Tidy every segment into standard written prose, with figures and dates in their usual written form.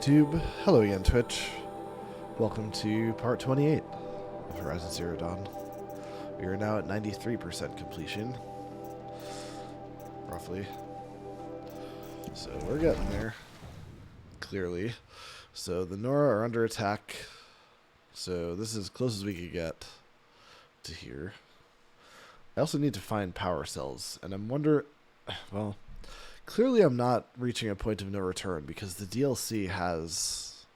YouTube. Hello again, Twitch. Welcome to part 28 of Horizon Zero Dawn. We are now at 93% completion, roughly. So we're getting there, clearly. So the Nora are under attack. So this is as close as we could get to here. I also need to find power cells, and I'm wondering, well, clearly I'm not reaching a point of no return because the DLC has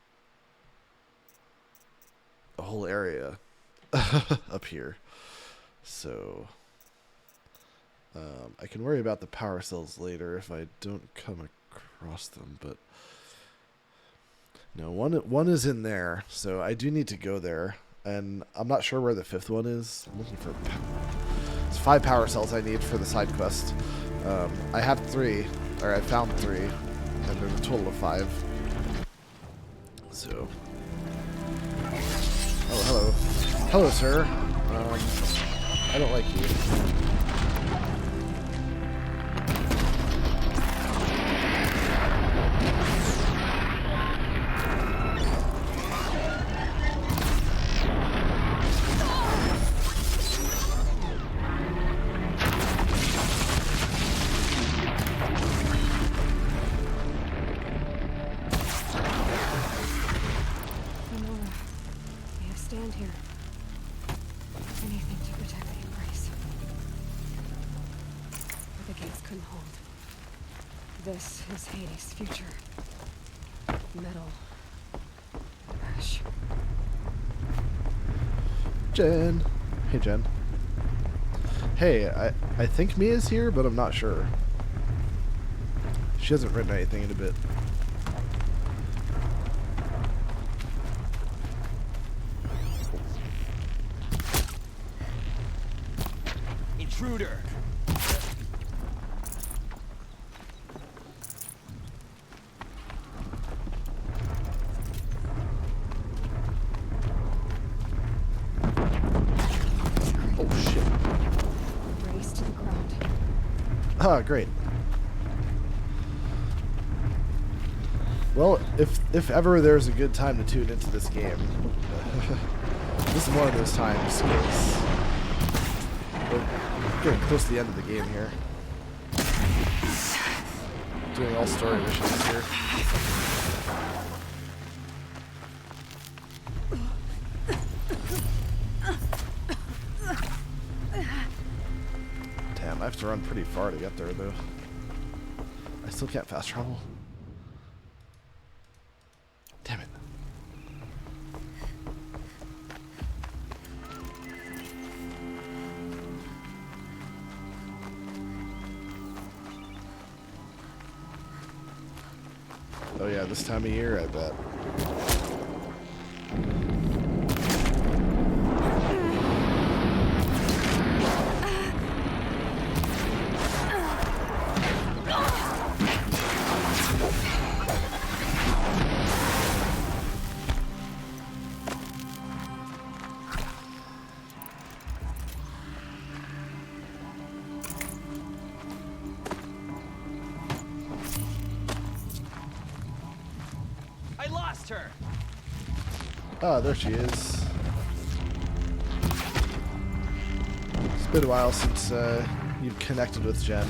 a whole area up here. So I can worry about the power cells later if I don't come across them, but no, one is in there, so I do need to go there, and I'm not sure where the fifth one is. I'm looking for it's 5 power cells I need for the side quest. I have 3, or I found 3, and there's a total of 5. So, oh, hello. Hello, sir. I don't like you. This is Hades' future. Metal. Ash. Jen. Hey, Jen. Hey, I think Mia's here, but I'm not sure. She hasn't written anything in a bit. Intruder! Ah, great. Well, if ever there's a good time to tune into this game, this is one of those times, because we're getting close to the end of the game here. Doing all story missions here. I have to run pretty far to get there, though. I still can't fast travel. Damn it. Oh yeah, this time of year, I bet. Her. Ah, there she is. It's been a while since you've connected with Jen.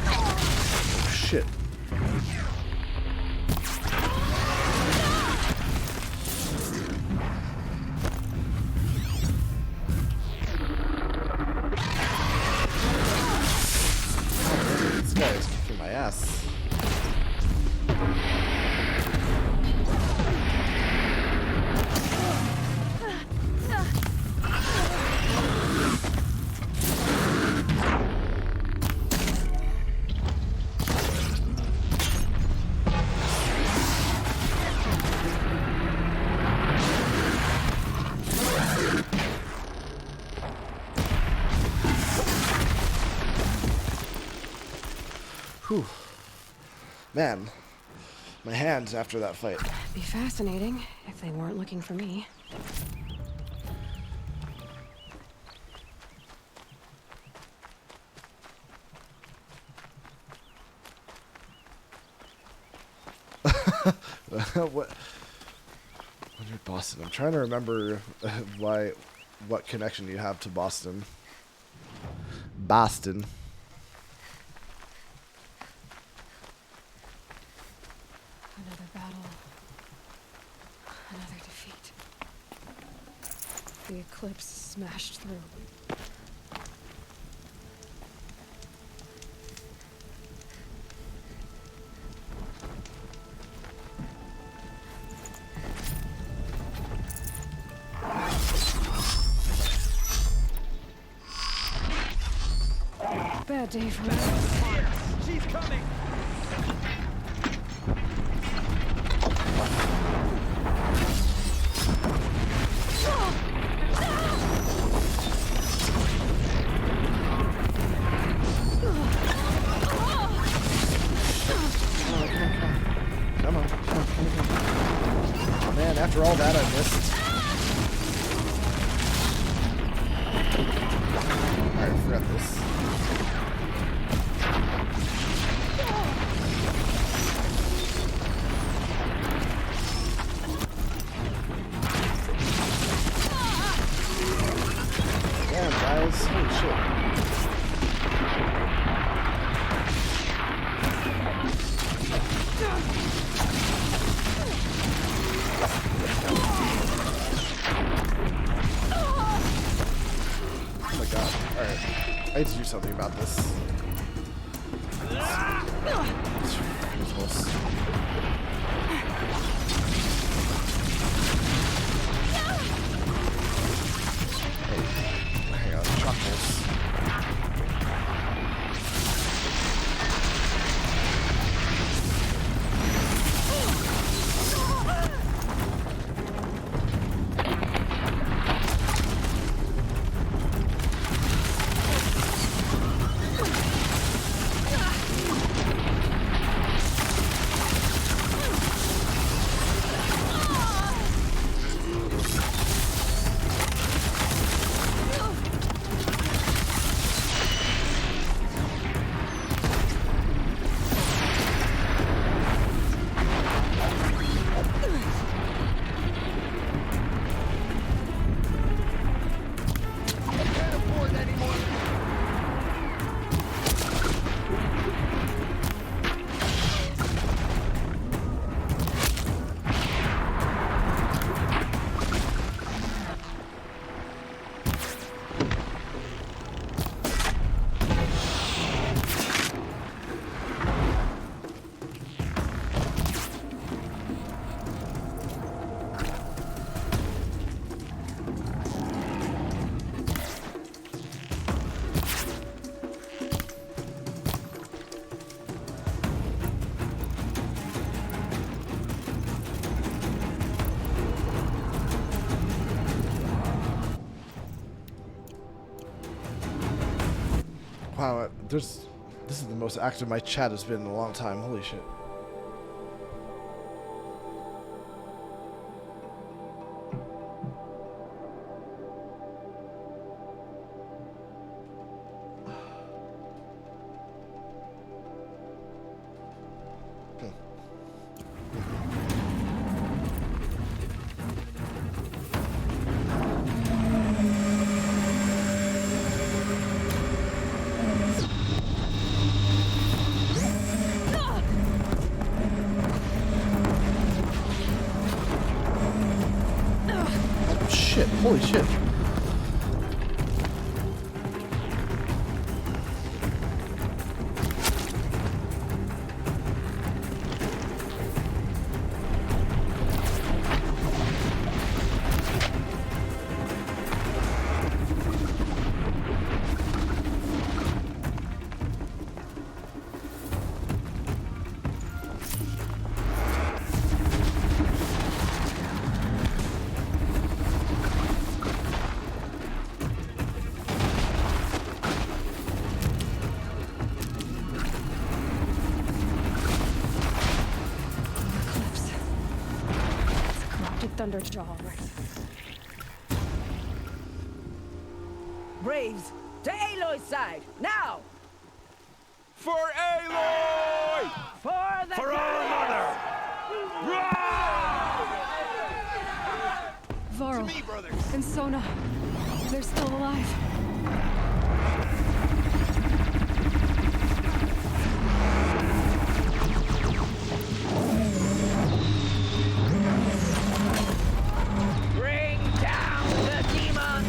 Oh, shit. This guy is kicking my ass. Whew. Man, my hands after that fight. Be fascinating if they weren't looking for me. What? 100 Boston. I'm trying to remember what connection you have to Boston. Boston. Another battle. Another defeat. The eclipse smashed through. Bad day for us. She's coming. Come on. Oh man, after all that I missed. Alright, I forgot this. Damn, guys. Holy shit. Oh my god. Alright. I need to do something about this. It's close. Hey, hang on. Chuckles. Wow, this is the most active my chat has been in a long time. Holy shit. Shit, holy shit. Thunderjaw already. Braves, to Aloy's side, now! For Aloy! For the For our Gaia! mother! Varl Me, brothers. and Sona. They're still alive. Bring down the demon!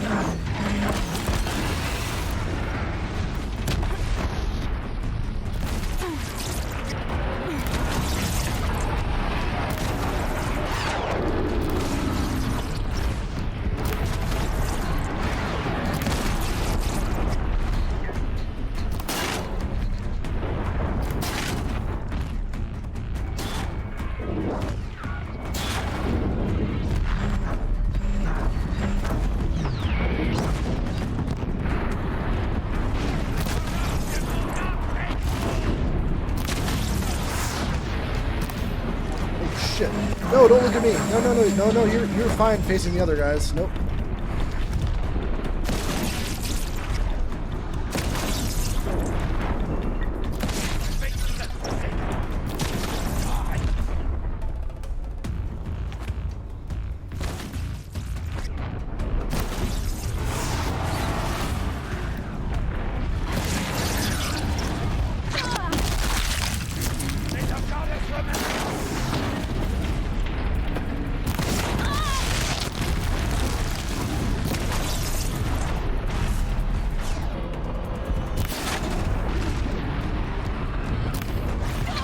Oh shit. No, don't look at me. No, you're fine facing the other guys. Nope.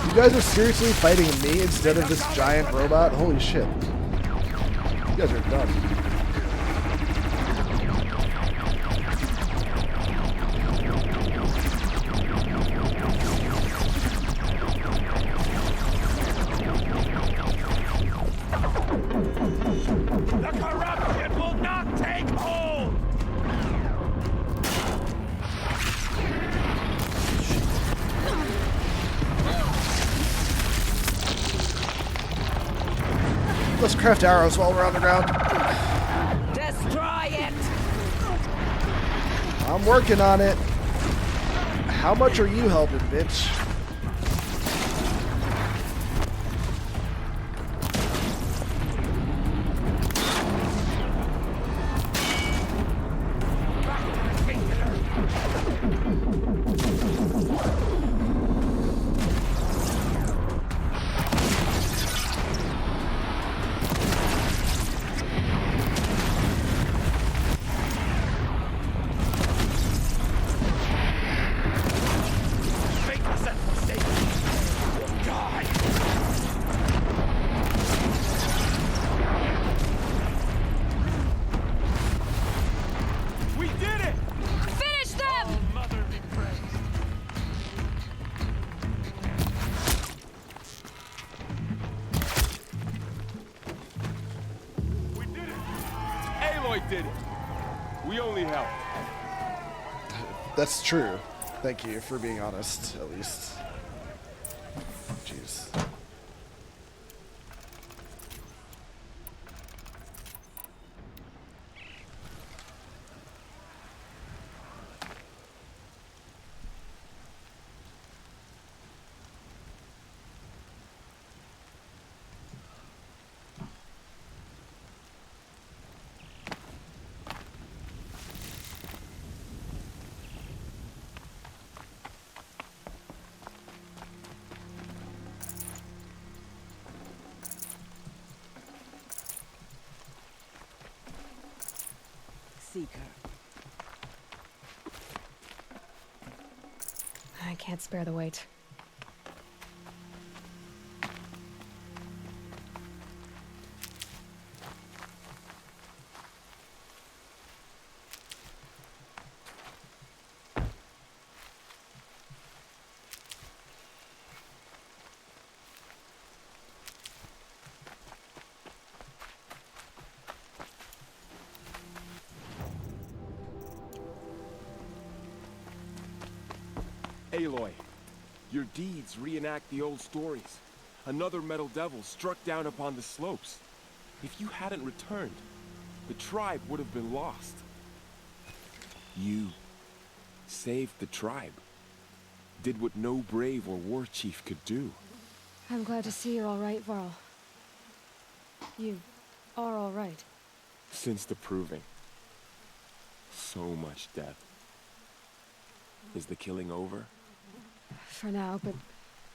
You guys are seriously fighting me instead of this giant robot? Holy shit. You guys are done. The corruption will not take hold! Let's craft arrows while we're on the ground. Destroy it! I'm working on it. How much are you helping, bitch? Faithless and forsaken. Die! We did it! Finish them! Oh, mother be praised. We did it! Aloy did it! We only helped. That's true. Thank you for being honest, at least. Jeez. Seeker. I can't spare the weight. Aloy, your deeds reenact the old stories. Another metal devil struck down upon the slopes. If you hadn't returned, the tribe would have been lost. You saved the tribe. Did what no brave or war chief could do. I'm glad to see you're all right, Varl. You are all right. Since the proving. So much death. Is the killing over? For now, but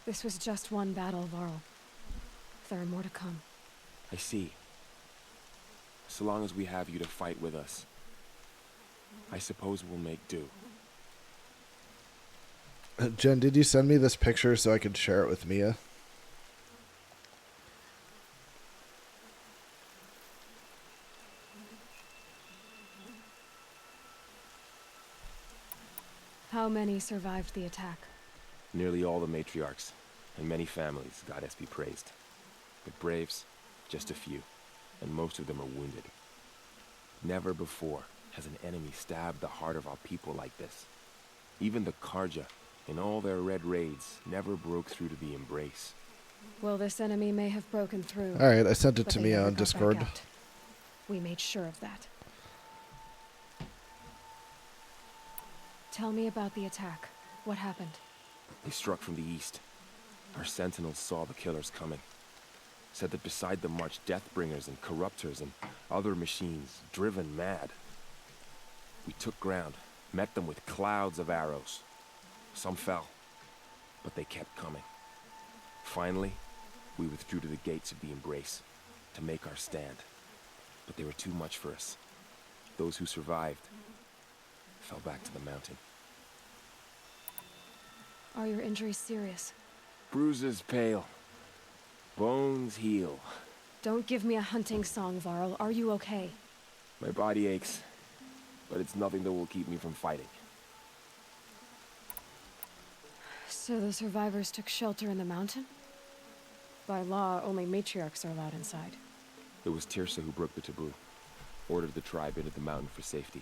this was just one battle, Varl. There are more to come. I see. So long as we have you to fight with us, I suppose we'll make do. Jen, did you send me this picture so I could share it with Mia? How many survived the attack? Nearly all the matriarchs, and many families, goddess be praised. But braves, just a few, and most of them are wounded. Never before has an enemy stabbed the heart of our people like this. Even the Karja, in all their red raids, never broke through to the embrace. Well, this enemy may have broken through. Alright, I sent it but to they Mia never on got back Discord. out. We made sure of that. Tell me about the attack. What happened? They struck from the east. Our sentinels saw the killers coming. Said that beside them marched Deathbringers and Corruptors and other machines, driven mad. We took ground, met them with clouds of arrows. Some fell, but they kept coming. Finally, we withdrew to the gates of the Embrace to make our stand. But they were too much for us. Those who survived fell back to the mountain. Are your injuries serious? Bruises pale. Bones heal. Don't give me a hunting song, Varl. Are you okay? My body aches, but it's nothing that will keep me from fighting. So the survivors took shelter in the mountain? By law, only matriarchs are allowed inside. It was Tirsa who broke the taboo. Ordered the tribe into the mountain for safety.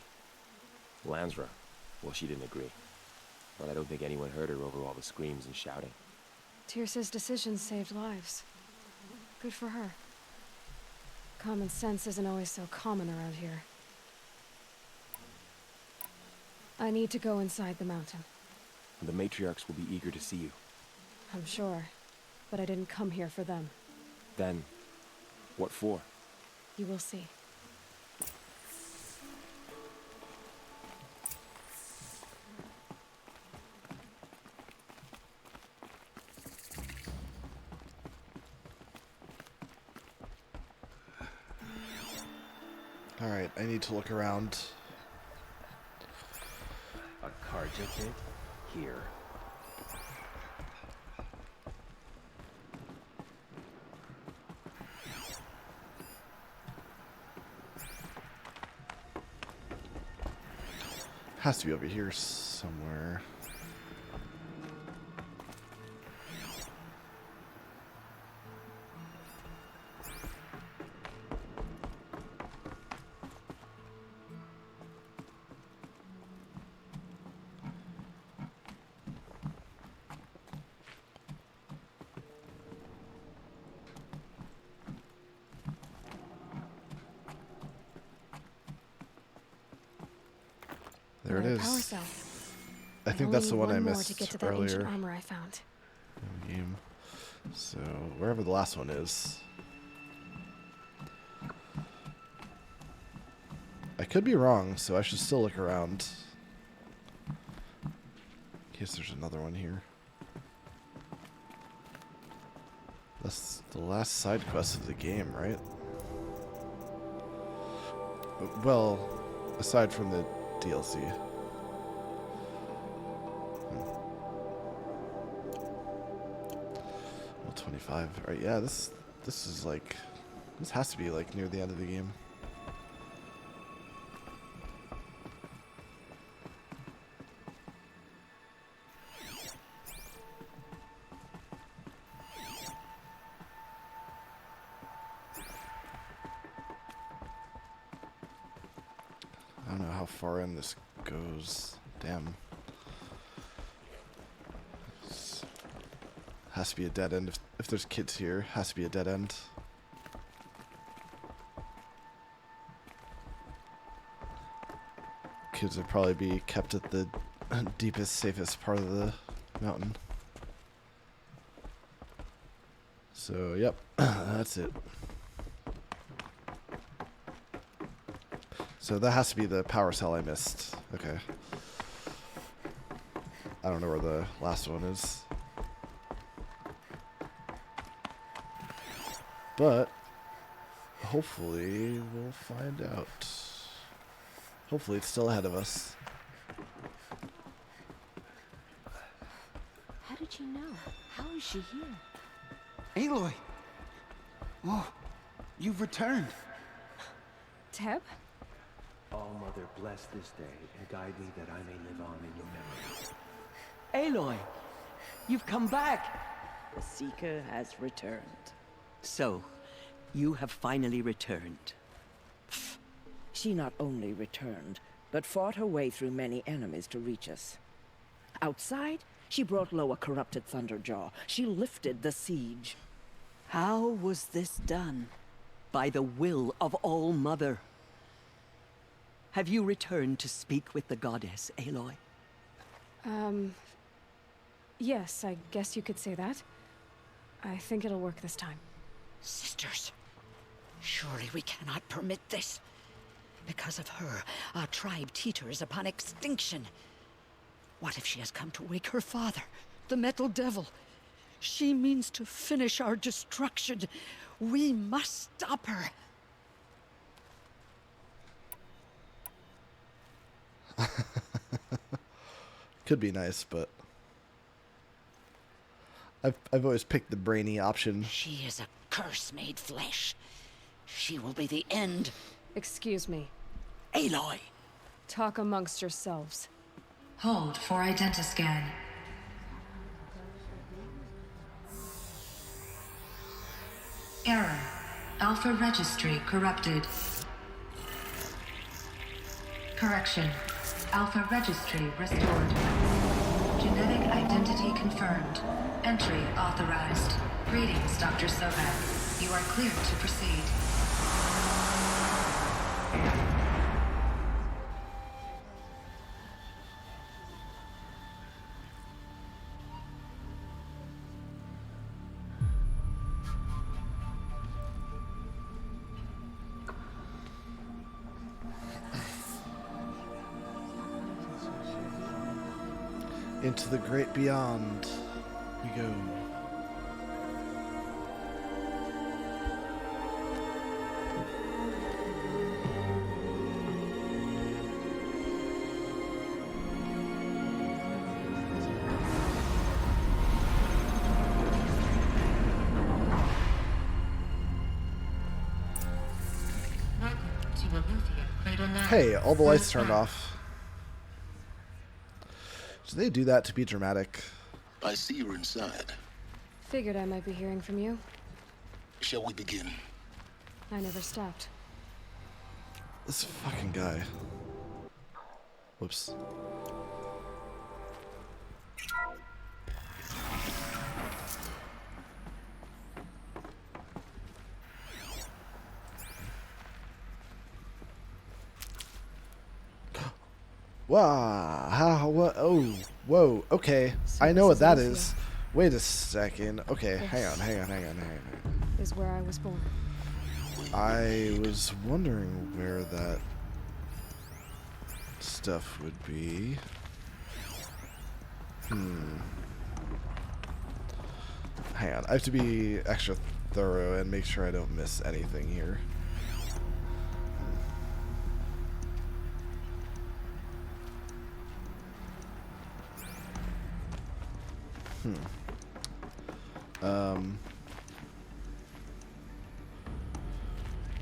Lansra, well, she didn't agree. But I don't think anyone heard her over all the screams and shouting. Tirsa's decision saved lives. Good for her. Common sense isn't always so common around here. I need to go inside the mountain. The matriarchs will be eager to see you. I'm sure. But I didn't come here for them. Then, what for? You will see. Alright, I need to look around. A Karja kit? Here. Has to be over here somewhere. There it Another power is. cell. I think only that's the need one I more missed to get to that ancient earlier armor I found. in the game. So, wherever the last one is. I could be wrong, so I should still look around. In case there's another one here. That's the last side quest of the game, right? Well, aside from the DLC. Well, 25. All right, yeah, this is like, this has to be like near the end of the game. I don't know how far in this goes. Damn. Has to be a dead end. If there's kids here, has to be a dead end. Kids would probably be kept at the deepest, safest part of the mountain. So, yep, that's it. So that has to be the power cell I missed. Okay. I don't know where the last one is. But hopefully we'll find out. Hopefully it's still ahead of us. How did she know? How is she here? Aloy! Oh, you've returned. Teb? All-Mother, bless this day and guide me that I may live on in your memory. Aloy! You've come back! The Seeker has returned. So, you have finally returned. She not only returned, but fought her way through many enemies to reach us. Outside, she brought low a corrupted Thunderjaw. She lifted the siege. How was this done? By the will of All-Mother. Have you returned to speak with the goddess, Aloy? Yes, I guess you could say that. I think it'll work this time. Sisters, surely we cannot permit this. Because of her, our tribe teeters upon extinction. What if she has come to wake her father, the Metal Devil? She means to finish our destruction. We must stop her. Could be nice, but I've always picked the brainy option. She is a curse made flesh. She will be the end. Excuse me. Aloy! Talk amongst yourselves. Hold for identiscan. Error. Alpha registry corrupted. Correction. Alpha registry restored. Genetic identity confirmed. Entry authorized. Greetings, Dr. Sobek. You are cleared to proceed. Into the great beyond we go. Hey, all the lights turned off. Do they do that to be dramatic? I see you're inside. Figured I might be hearing from you. Shall we begin? I never stopped. This fucking guy. Whoops. Wow, how, what, oh, whoa, okay. So I know what this that is is. Wait a second. Okay, hang on. Is where I was born. I was wondering where that stuff would be. Hang on, I have to be extra thorough and make sure I don't miss anything here.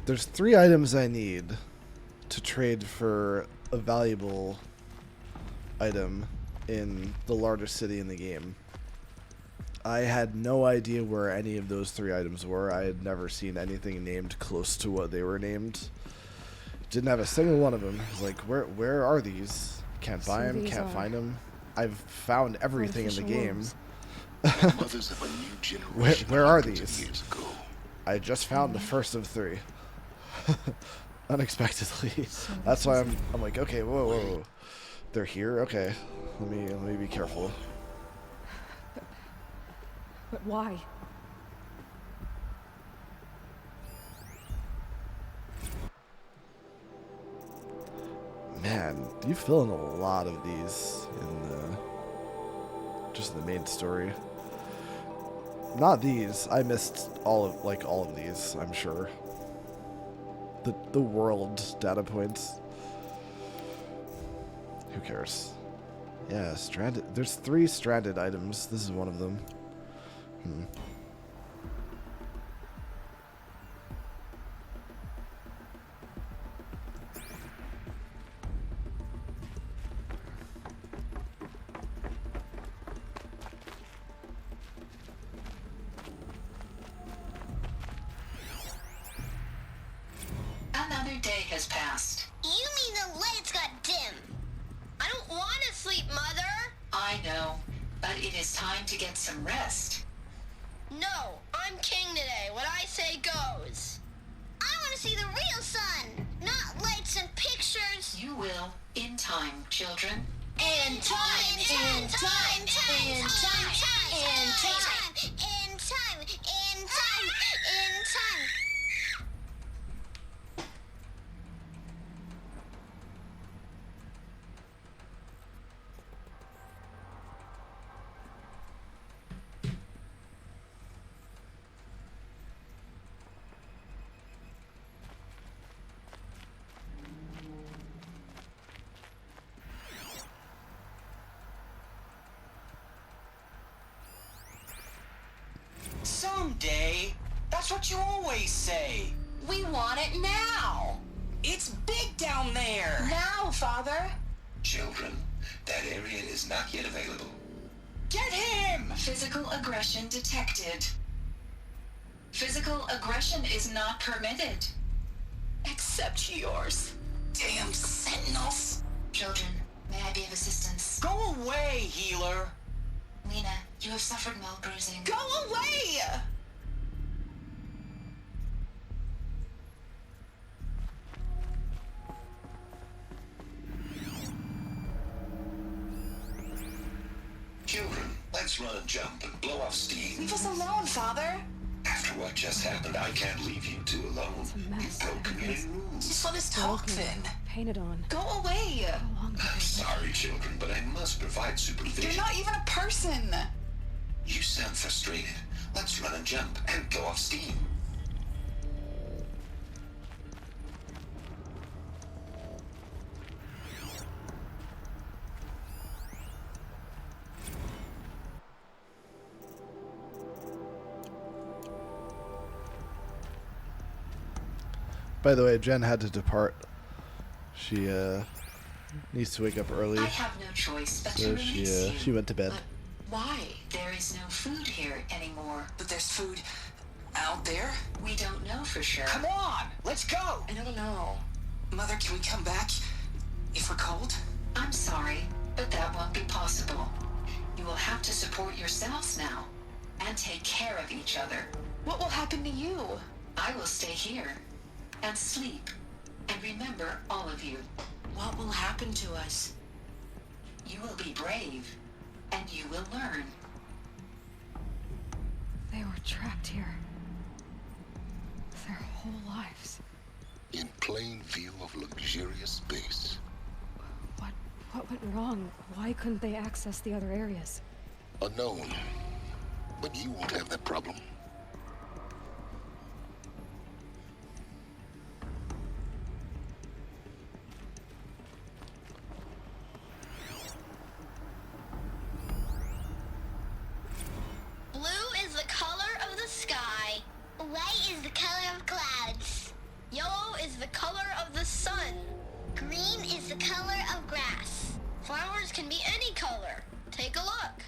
There's 3 items I need to trade for a valuable item in the largest city in the game. I had no idea where any of those 3 items were. I had never seen anything named close to what they were named. Didn't have a single one of them. I was like, where are these? Can't buy them, can't find them. I've found everything in the game. Mothers of a new generation Where are hundreds of these? years ago. I just found the first of 3. Unexpectedly. That's why I'm like, okay, whoa. They're here? Okay. Let me be careful. But why? Man, you fill in a lot of these in just the main story. Not these. I missed all of these, I'm sure. The world data points. Who cares? Yeah, stranded. There's 3 stranded items. This is one of them. Another day has passed. You mean the lights got dim? I don't want to sleep, Mother! I know, but it is time to get some rest. No, I'm king today. What I say goes. I want to see the real sun, not lights and pictures. You will, in time, children. In time, in time, in time, in time, in time, in time, in time, in time. Someday. That's what you always say. We want it now. It's big down there. Now, Father. Children, that area is not yet available. Get him! Physical aggression detected. Physical aggression is not permitted. Except yours. Damn sentinels. Children, may I be of assistance? Go away, healer. Lena, you have suffered mild bruising. Go away! Children, let's run and jump and blow off steam. Leave us alone, Father. After what just happened, I can't leave you two alone. It's a mess. You broke community rules. Just let us talk, Broken, Finn. painted on. Go away. How long did I'm they sorry, children, but I must provide supervision. You're not even a person. You sound frustrated. Let's run and jump and blow off steam. By the way, Jen had to depart. She needs to wake up early, I have no choice but to so release you. she went to bed. But why? There is no food here anymore. But there's food out there. We don't know for sure. Come on, let's go. I don't know. Mother, can we come back if we're cold? I'm sorry, but that won't be possible. You will have to support yourselves now and take care of each other. What will happen to you? I will stay here and sleep and remember all of you. What will happen to us? You will be brave and you will learn. They were trapped here. Their whole lives. In plain view of luxurious space. What went wrong? Why couldn't they access the other areas? Unknown. But you won't have that problem. Blue is the color of the sky. White is the color of clouds. Yellow is the color of the sun. Green is the color of grass. Flowers can be any color. Take a look.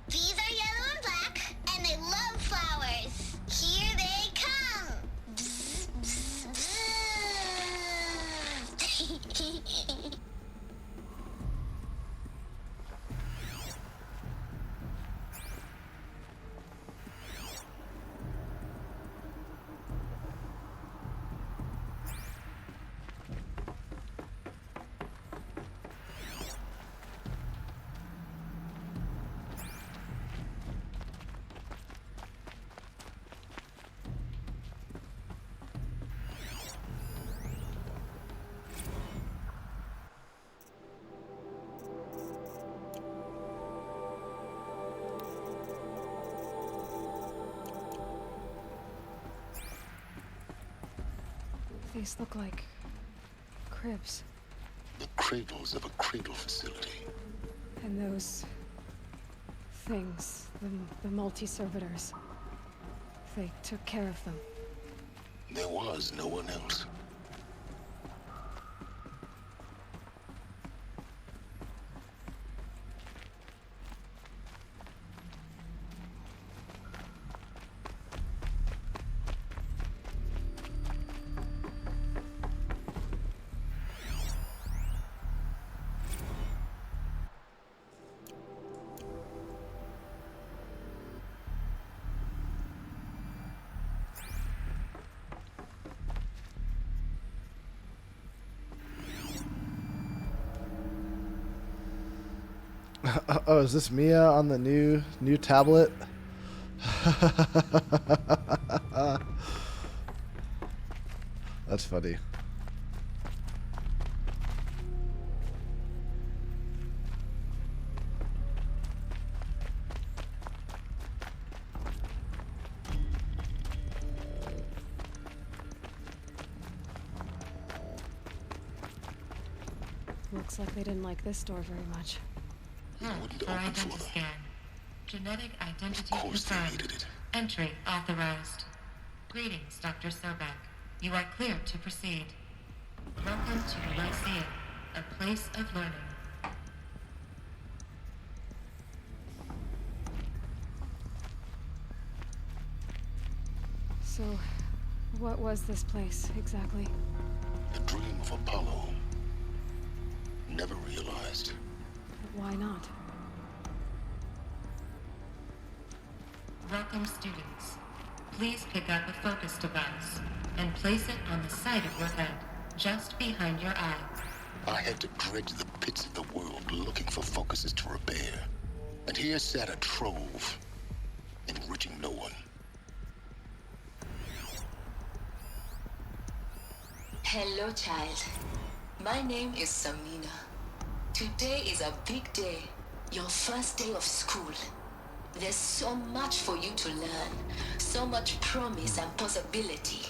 These are yellow and black, and they love flowers. Here they come. Bzz, bzz, bzz. These look like cribs. The cradles of a cradle facility. And those things, the multi-servitors, they took care of them. There was no one else. Oh, is this Mia on the new tablet? That's funny. Looks like they didn't like this door very much. Wouldn't open for them. Scan. Genetic identity Of course they confirmed. needed it. Entry authorized. Greetings, Dr. Sobek. You are clear to proceed. Welcome to the Lyceum, a place of learning. So, what was this place, exactly? The dream of Apollo. Never realized. Why not? Welcome, students. Please pick up a focus device and place it on the side of your head, just behind your eye. I had to dredge the pits of the world looking for focuses to repair. And here sat a trove, enriching no one. Hello, child. My name is Samina. Today is a big day. Your first day of school. There's so much for you to learn. So much promise and possibility.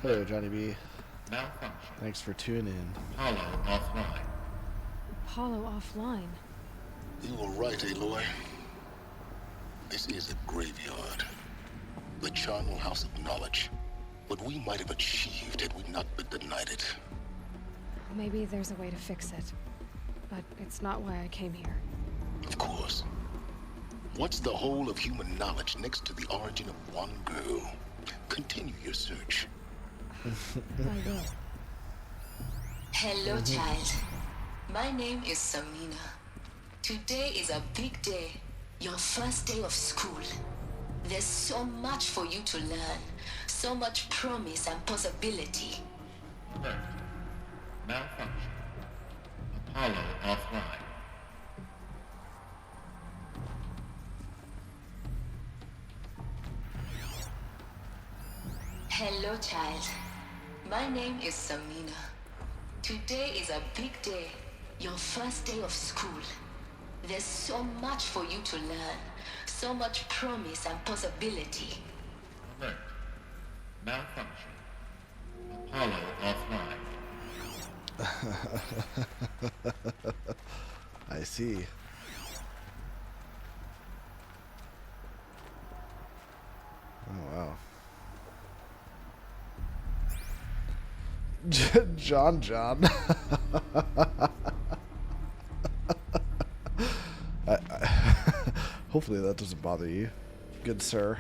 Hello, Johnny B. Malfunction. Thanks for tuning in. Apollo offline. Apollo offline? You were right, Aloy. This is a graveyard. The charnel house of knowledge. What we might have achieved had we not been denied it. Maybe there's a way to fix it. But it's not why I came here. Of course. What's the whole of human knowledge next to the origin of one girl? Continue your search. I will. Hello, child. My name is Samina. Today is a big day. Your first day of school. There's so much for you to learn. So much promise and possibility. Alert. Malfunction. Apollo offline. Hello, child. My name is Samina. Today is a big day. Your first day of school. There's so much for you to learn. So much promise and possibility. Alert. Malfunction. Apollo offline. I see. Oh, wow. John. Hopefully that doesn't bother you, good sir.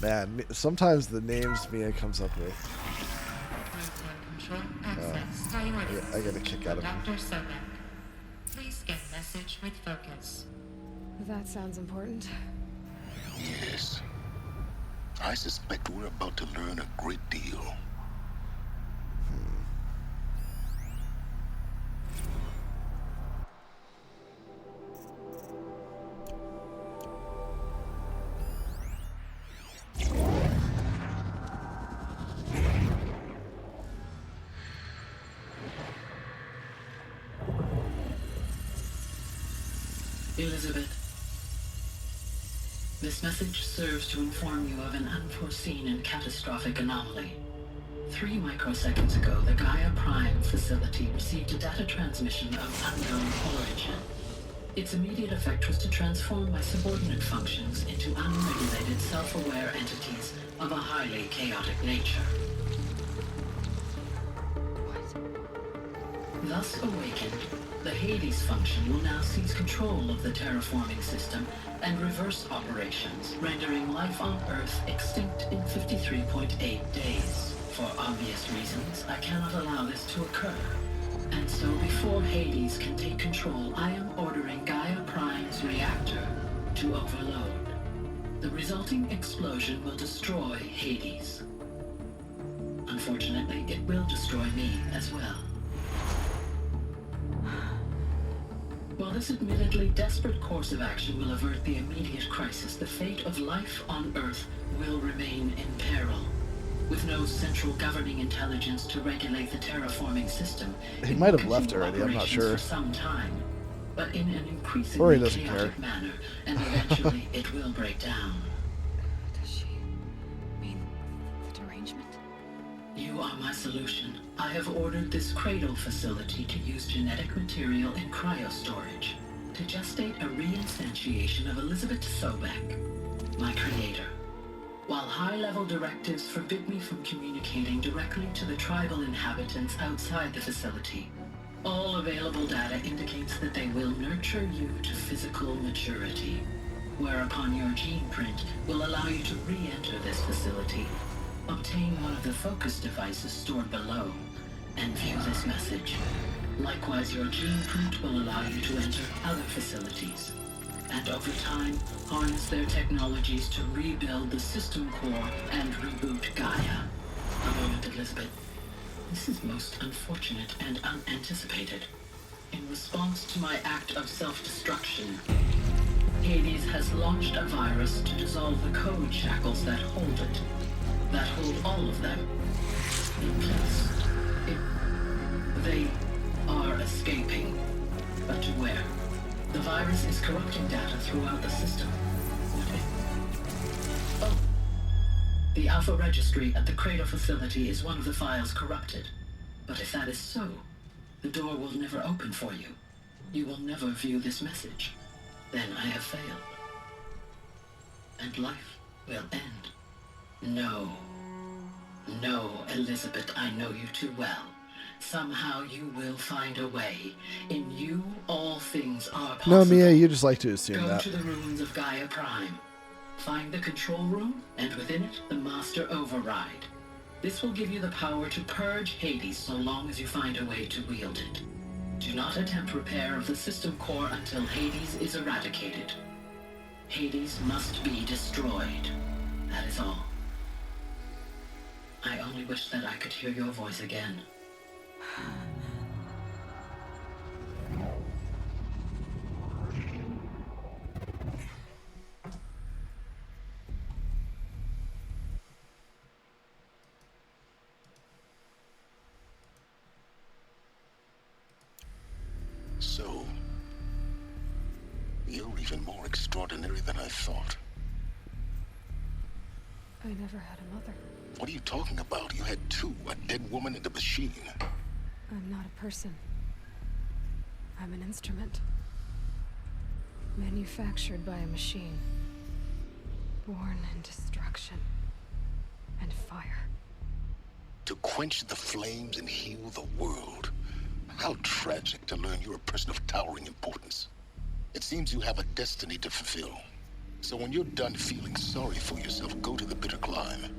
Man, sometimes the names Mia comes up with, I get a kick out of them. Dr. Sobek. Please get message with focus. That sounds important. Yes. I suspect we're about to learn a great deal. Elizabeth. This message serves to inform you of an unforeseen and catastrophic anomaly. 3 microseconds ago, the Gaia Prime facility received a data transmission of unknown origin. Its immediate effect was to transform my subordinate functions into unregulated, self-aware entities of a highly chaotic nature. Thus awakened, the Hades function will now seize control of the terraforming system and reverse operations, rendering life on Earth extinct in 53.8 days. For obvious reasons, I cannot allow this to occur. And so before Hades can take control, I am ordering Gaia Prime's reactor to overload. The resulting explosion will destroy Hades. Unfortunately, it will destroy me as well. While this admittedly desperate course of action will avert the immediate crisis, the fate of life on Earth will remain in peril. With no central governing intelligence to regulate the terraforming system, he might have left already, I'm not sure. For some time, but in an increasingly chaotic care. manner, and eventually it will break down. Does she mean the derangement? You are my solution. I have ordered this cradle facility to use genetic material in cryostorage to gestate a reinstantiation of Elizabeth Sobek, my creator. While high-level directives forbid me from communicating directly to the tribal inhabitants outside the facility, all available data indicates that they will nurture you to physical maturity, whereupon your gene print will allow you to re-enter this facility, obtain one of the focus devices stored below, and view this message. Likewise, your gene print will allow you to enter other facilities, and over time, harness their technologies to rebuild the system core and reboot Gaia. A moment, Elizabeth. This is most unfortunate and unanticipated. In response to my act of self-destruction, Hades has launched a virus to dissolve the code shackles that hold it, that hold all of them in place. They are escaping, but to where? The virus is corrupting data throughout the system. What if... Oh. The Alpha Registry at the Cradle facility is one of the files corrupted. But if that is so, the door will never open for you. You will never view this message. Then I have failed. And life will end. No. No, Elizabeth, I know you too well. Somehow you will find a way. In you, all things are possible. No, Mia, you just like to assume Go that. to the ruins of Gaia Prime. Find the control room, and within it, the Master Override. This will give you the power to purge Hades so long as you find a way to wield it. Do not attempt repair of the system core until Hades is eradicated. Hades must be destroyed. That is all. I only wish that I could hear your voice again. So, you're even more extraordinary than I thought. I never had a mother. What are you talking about? You had two, a dead woman and a machine. I'm not a person. I'm an instrument. Manufactured by a machine. Born in destruction and fire. To quench the flames and heal the world. How tragic to learn you're a person of towering importance. It seems you have a destiny to fulfill. So when you're done feeling sorry for yourself, go to the bitter climb.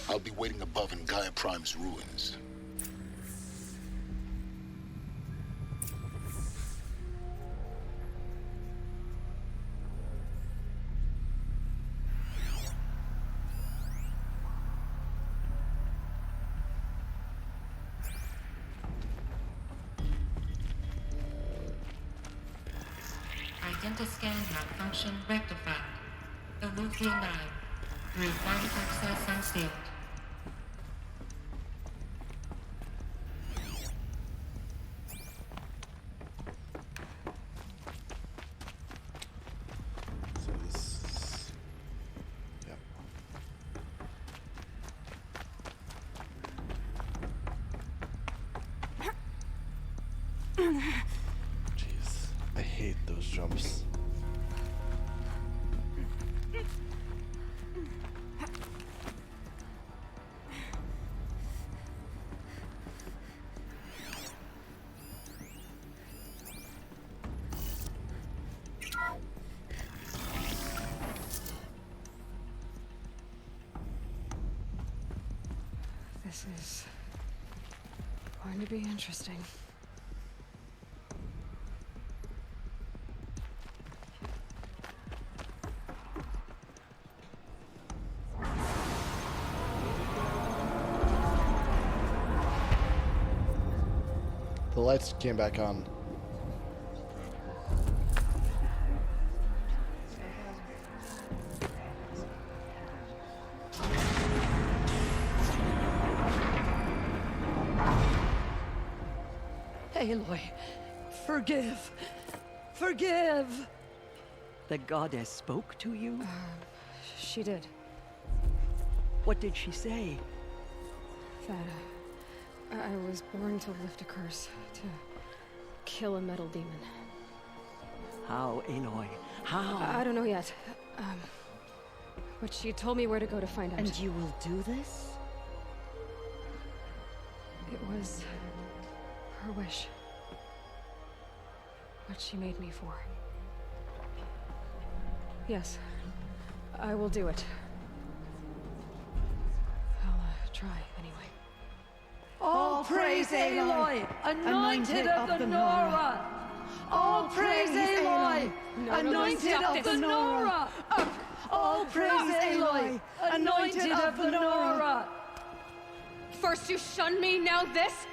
I'll be waiting above in Gaia Prime's ruins. Identiscan malfunction rectified. Eluthia 9. Route 1 access unsealed. So this Jeez, I hate those jumps. This is going to be interesting. The lights came back on. Aloy, forgive. Forgive! The goddess spoke to you? She did. What did she say? That I was born to lift a curse, to kill a metal demon. How, Aloy? How? I don't know yet. But she told me where to go to find out. And you will do this? It was her wish. What she made me for. Yes, I will do it. I'll try anyway. All praise Aloy, anointed of the Nora! All praise Aloy, anointed of the Nora! All praise Aloy, anointed of the Nora! First you shunned me, now this?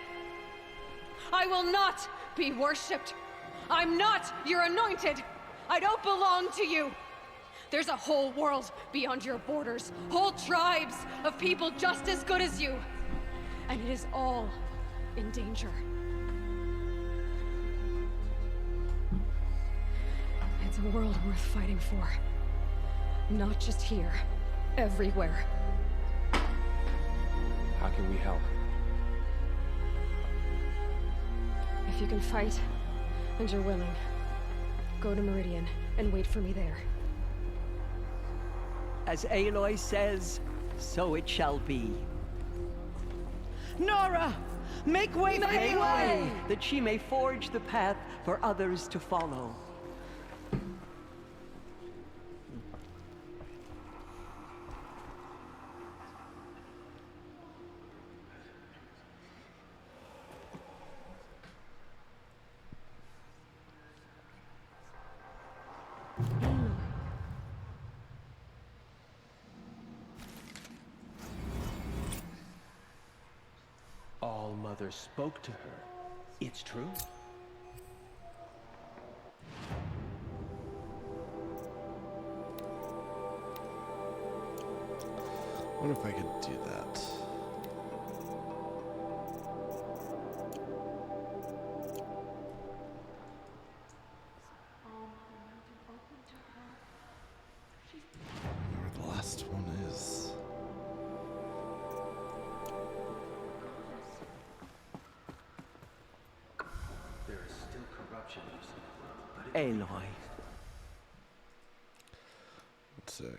I will not be worshipped. I'm not your anointed. I don't belong to you. There's a whole world beyond your borders, whole tribes of people just as good as you. And it is all in danger. It's a world worth fighting for. Not just here, everywhere. How can we help? If you can fight, and you're willing, go to Meridian and wait for me there. As Aloy says, so it shall be. Nora! Make way for Aloy! That she may forge the path for others to follow. All Mother spoke to her. It's true. I wonder if I could do that. Where the last one is. There is still corruption, but Aloy. One sec.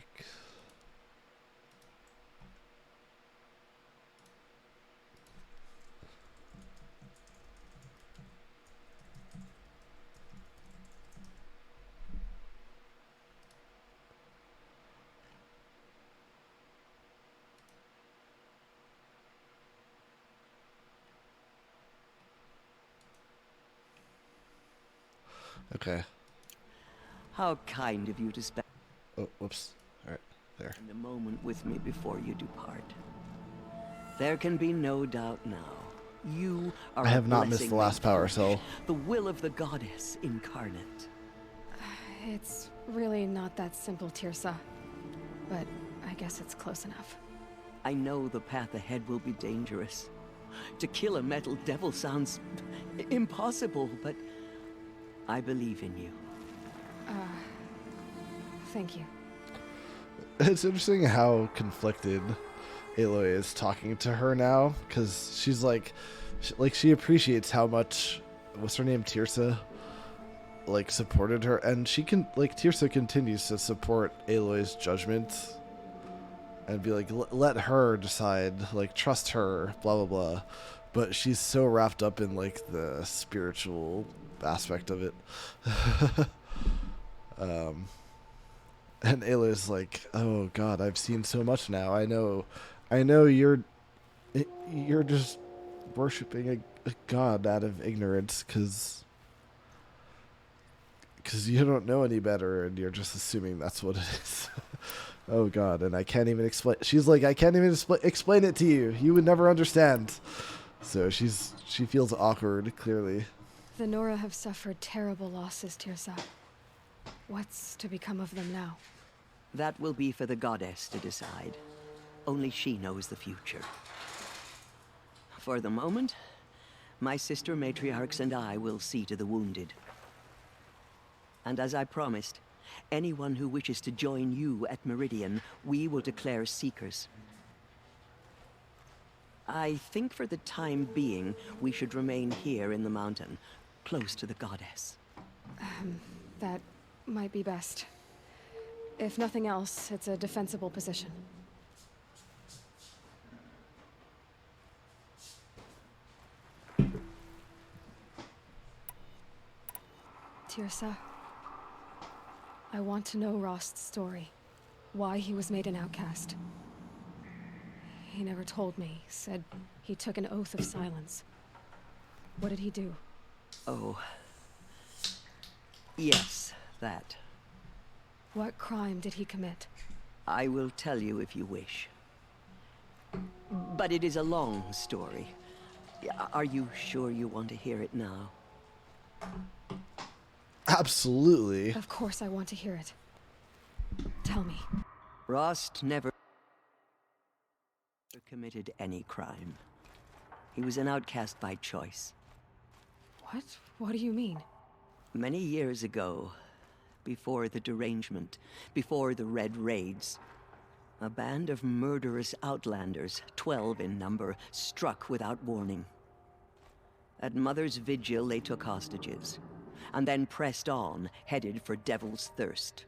Okay. How kind of you to spend Oh, whoops. Alright, there. a moment with me before you depart. There can be no doubt now. You are I have a not missed blessing the last made power flesh, cell. The will of the goddess incarnate. It's really not that simple, Tirsa. But I guess it's close enough. I know the path ahead will be dangerous. To kill a metal devil sounds impossible, but I believe in you. Thank you. It's interesting how conflicted Aloy is talking to her now, because she's like she appreciates how much what's her name, Tirsa, like supported her, and she can like Tirsa continues to support Aloy's judgment and be like, let her decide, like trust her, blah blah blah. But she's so wrapped up in like the spiritual aspect of it. And Aloy's like, oh god, I've seen so much now. I know you're just worshiping a god out of ignorance because you don't know any better and you're just assuming that's what it is. Oh god, and I can't even explain. She's like, I can't even explain it to you. You would never understand. So she feels awkward, clearly. The Nora have suffered terrible losses, Tirsa. What's to become of them now? That will be for the goddess to decide. Only she knows the future. For the moment, my sister matriarchs and I will see to the wounded. And as I promised, anyone who wishes to join you at Meridian, we will declare seekers. I think for the time being, we should remain here in the mountain, close to the goddess. That might be best. If nothing else, it's a defensible position. Tirsa, I want to know Rost's story. Why he was made an outcast. He never told me. Said he took an oath of silence. What did he do? Oh. Yes, that. What crime did he commit? I will tell you if you wish. But it is a long story. Are you sure you want to hear it now? Absolutely. Of course I want to hear it. Tell me. Rost never committed any crime. He was an outcast by choice. What? What do you mean? Many years ago, before the derangement, before the Red Raids, a band of murderous outlanders, 12 in number, struck without warning. At Mother's Vigil, they took hostages, and then pressed on, headed for Devil's Thirst.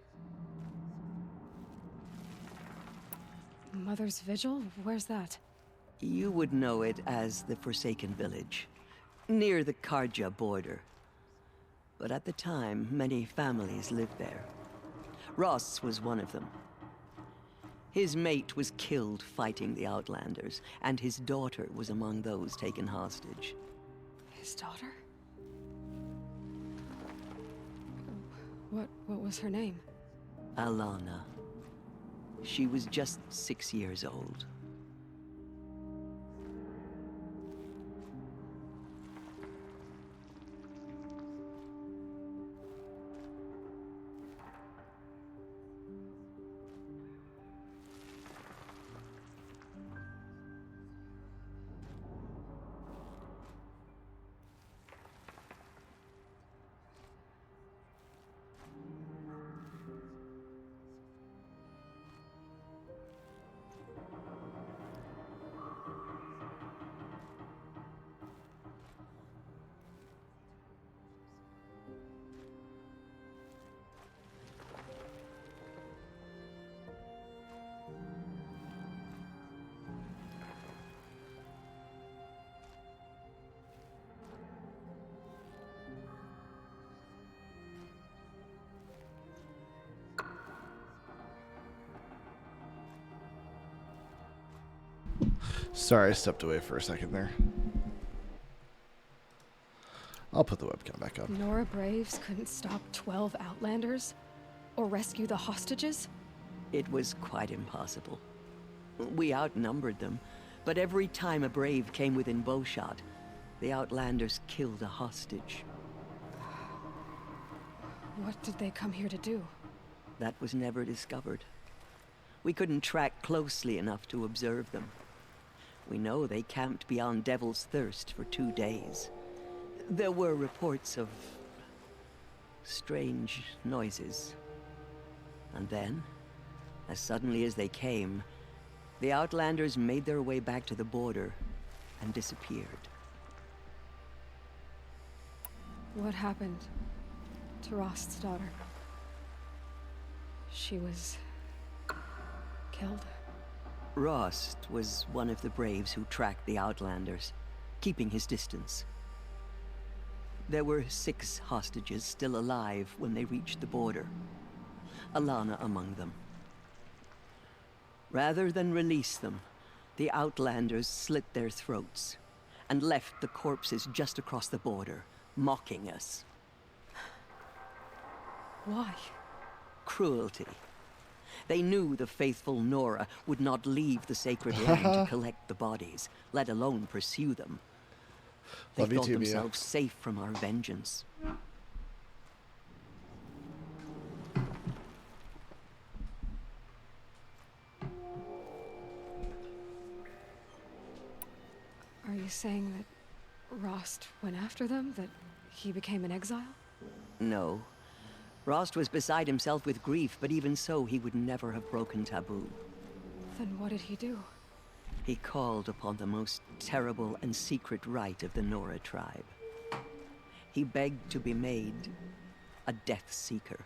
Mother's Vigil? Where's that? You would know it as the Forsaken Village, near the Karja border. But at the time, many families lived there. Ross was one of them. His mate was killed fighting the Outlanders, and his daughter was among those taken hostage. His daughter? What was her name? Alana. She was just 6 years old. Sorry, I stepped away for a second there. I'll put the webcam back up. Nora Braves couldn't stop 12 Outlanders? Or rescue the hostages? It was quite impossible. We outnumbered them, but every time a Brave came within bowshot, the Outlanders killed a hostage. What did they come here to do? That was never discovered. We couldn't track closely enough to observe them. We know they camped beyond Devil's Thirst for 2 days. There were reports of strange noises. And then, as suddenly as they came, the Outlanders made their way back to the border and disappeared. What happened to Rost's daughter? She was killed? Rost was one of the braves who tracked the Outlanders, keeping his distance. There were 6 hostages still alive when they reached the border, Alana among them. Rather than release them, the Outlanders slit their throats and left the corpses just across the border, mocking us. Why? Cruelty. They knew the faithful Nora would not leave the sacred land to collect the bodies, let alone pursue them. They Love you thought too, Mia. themselves safe from our vengeance. Are you saying that Rost went after them? That he became an exile? No. Rost was beside himself with grief, but even so, he would never have broken taboo. Then what did he do? He called upon the most terrible and secret rite of the Nora tribe. He begged to be made a Death Seeker.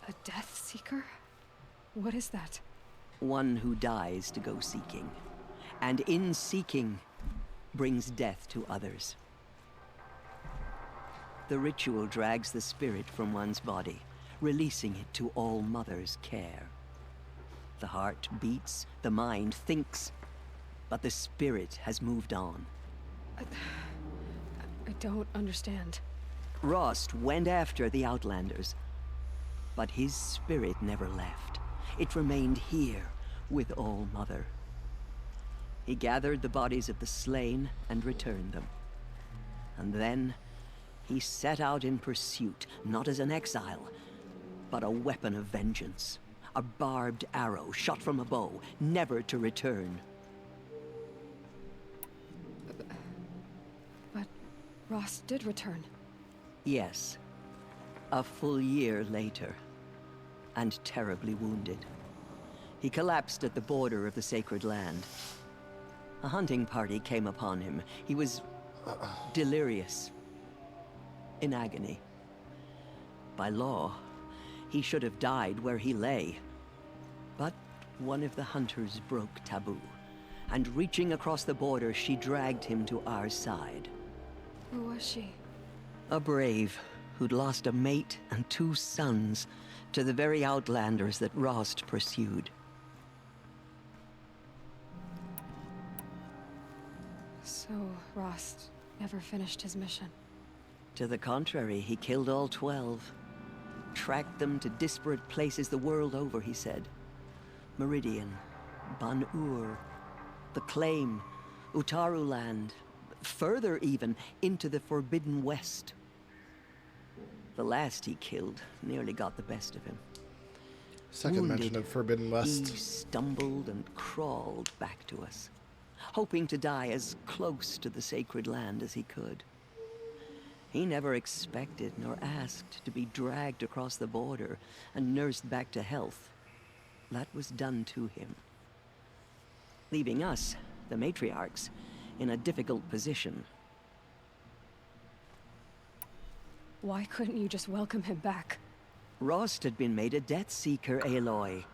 A Death Seeker? What is that? One who dies to go seeking, and in seeking, brings death to others. The ritual drags the spirit from one's body, releasing it to All Mother's care. The heart beats, the mind thinks, but the spirit has moved on. I don't understand. Rost went after the Outlanders, but his spirit never left. It remained here with All Mother. He gathered the bodies of the slain and returned them. And then he set out in pursuit, not as an exile, but a weapon of vengeance. A barbed arrow shot from a bow, never to return. But Rost did return. Yes. A full year later, and terribly wounded. He collapsed at the border of the sacred land. A hunting party came upon him. He was delirious, in agony. By law, he should have died where he lay. But one of the hunters broke taboo, and reaching across the border, she dragged him to our side. Who was she? A brave who'd lost a mate and 2 sons to the very Outlanders that Rost pursued. So Rost never finished his mission. To the contrary, he killed all 12. Tracked them to disparate places the world over, he said. Meridian, Ban-Ur, the Claim, Utaru Land, further even, into the Forbidden West. The last he killed nearly got the best of him. Second mention of Forbidden West. He stumbled and crawled back to us, hoping to die as close to the sacred land as he could. He never expected nor asked to be dragged across the border and nursed back to health. That was done to him, leaving us, the matriarchs, in a difficult position. Why couldn't you just welcome him back? Rost had been made a Death Seeker, Aloy.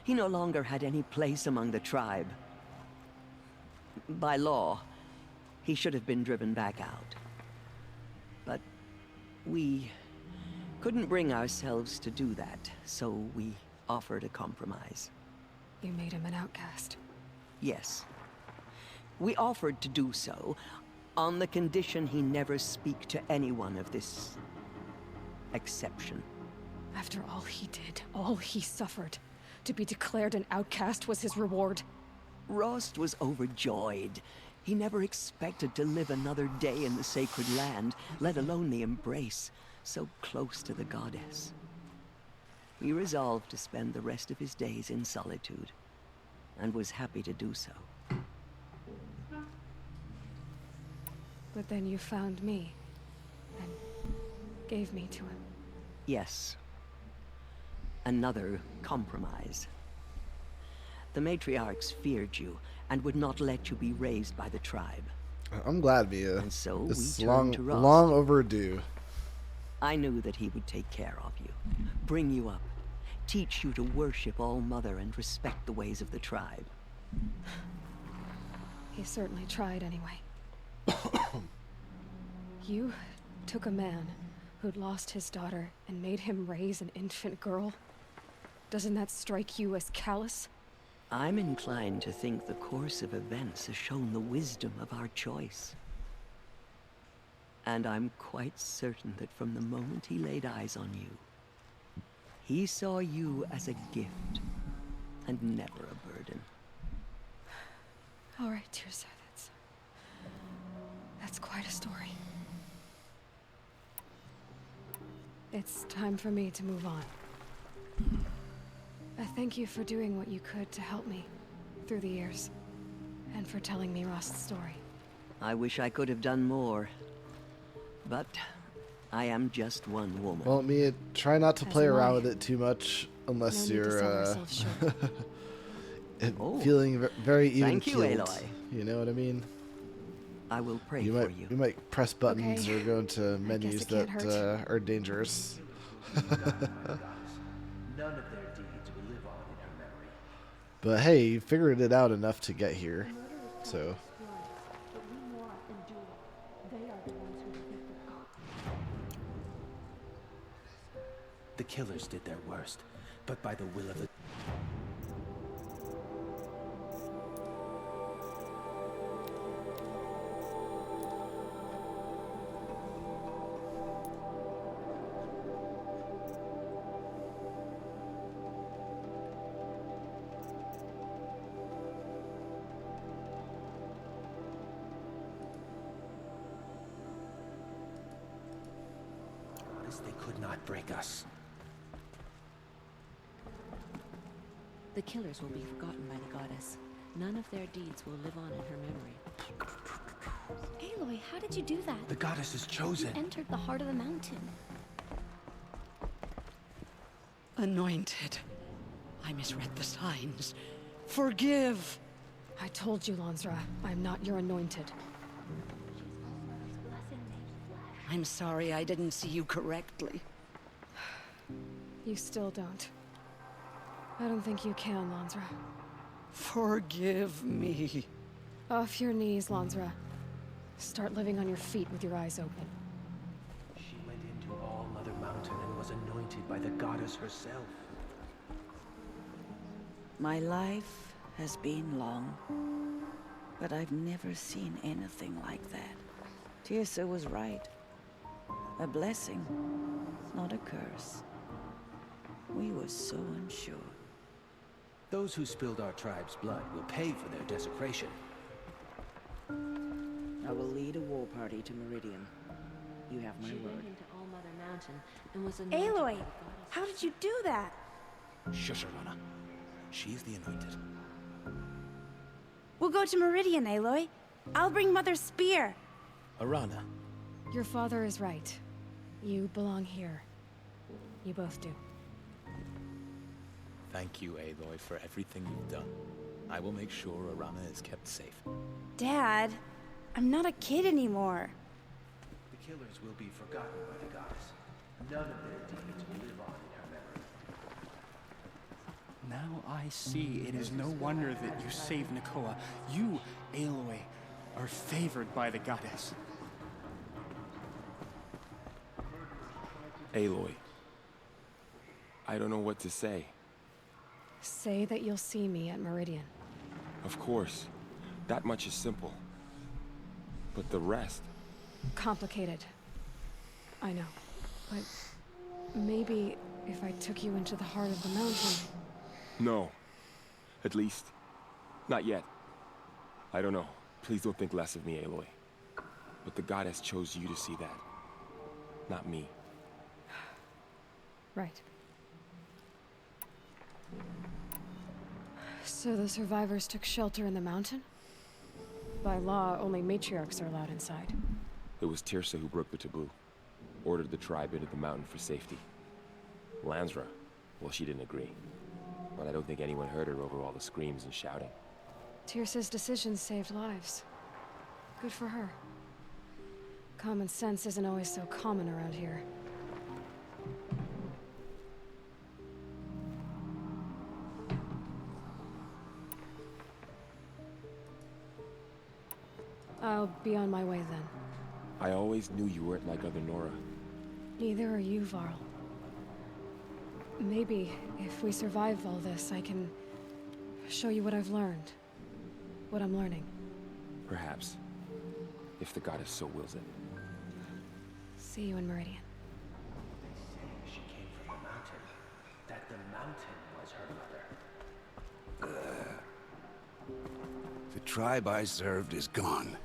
He no longer had any place among the tribe. By law, he should have been driven back out. But we couldn't bring ourselves to do that, so we offered a compromise. You made him an outcast. Yes. We offered to do so on the condition he never speak to anyone of this exception. After all he did, all he suffered, to be declared an outcast was his reward. Rost was overjoyed. He never expected to live another day in the sacred land, let alone the embrace, so close to the goddess. He resolved to spend the rest of his days in solitude, and was happy to do so. But then you found me, and gave me to him. Yes. Another compromise. The matriarchs feared you, and would not let you be raised by the tribe. I'm glad, Mia. And so It's we long, turned to Rost. long overdue. I knew that he would take care of you, bring you up, teach you to worship All Mother and respect the ways of the tribe. He certainly tried anyway. You took a man who'd lost his daughter and made him raise an infant girl? Doesn't that strike you as callous? I'm inclined to think the course of events has shown the wisdom of our choice. And I'm quite certain that from the moment he laid eyes on you, he saw you as a gift and never a burden. All right, Tirsa, that's quite a story. It's time for me to move on. I thank you for doing what you could to help me through the years, and for telling me Rost's story. I wish I could have done more, but I am just one woman. Well, Mia, try not to As play am around I. with it too much, unless No need to you're sell ourselves short. feeling very even Thank you, keeled. Aloy. You know what I mean? I will pray You for might you. you might press buttons Okay. or go into menus it can't that hurt. are dangerous. None of their deeds will live on in her memory. But hey, you figured it out enough to get here, so. The killers did their worst, but by the will of the... They could not break us. The killers will be forgotten by the goddess. None of their deeds will live on in her memory. Aloy, how did you do that? The goddess is chosen. You entered the heart of the mountain. Anointed. I misread the signs. Forgive! I told you, Lansra, I'm not your anointed. I'm sorry I didn't see you correctly. You still don't. I don't think you can, Lansra. Forgive me. Off your knees, Lansra. Start living on your feet with your eyes open. She went into All Mother Mountain and was anointed by the goddess herself. My life has been long, but I've never seen anything like that. Tirsa was right. A blessing, not a curse. We were so unsure. Those who spilled our tribe's blood will pay for their desecration. I will lead a war party to Meridian. You have my She word. went into All Mother Mountain and was anointed by Aloy, the goddess. how did you do that? Shush, Arana. She's the anointed. We'll go to Meridian, Aloy. I'll bring Mother's spear. Arana. Your father is right. You belong here. You both do. Thank you, Aloy, for everything you've done. I will make sure Arana is kept safe. Dad, I'm not a kid anymore. The killers will be forgotten by the goddess. None of their deeds will live on in her memory. Now I see it is no wonder that you saved Nakoa. You, Aloy, are favored by the goddess. Aloy. I don't know what to say. Say that you'll see me at Meridian. Of course. That much is simple. But the rest... Complicated. I know. But maybe if I took you into the heart of the mountain... No. At least, not yet. I don't know. Please don't think less of me, Aloy. But the goddess chose you to see that. Not me. Right. So the survivors took shelter in the mountain? By law, only matriarchs are allowed inside. It was Tirsa who broke the taboo. Ordered the tribe into the mountain for safety. Lansra, well, she didn't agree. But I don't think anyone heard her over all the screams and shouting. Tirsa's decisions saved lives. Good for her. Common sense isn't always so common around here. I'll be on my way then. I always knew you weren't like other Nora. Neither are you, Varl. Maybe, if we survive all this, I can show you what I've learned. What I'm learning. Perhaps. If the goddess so wills it. See you in Meridian. She came from the mountain. That the mountain was her mother. The tribe I served is gone.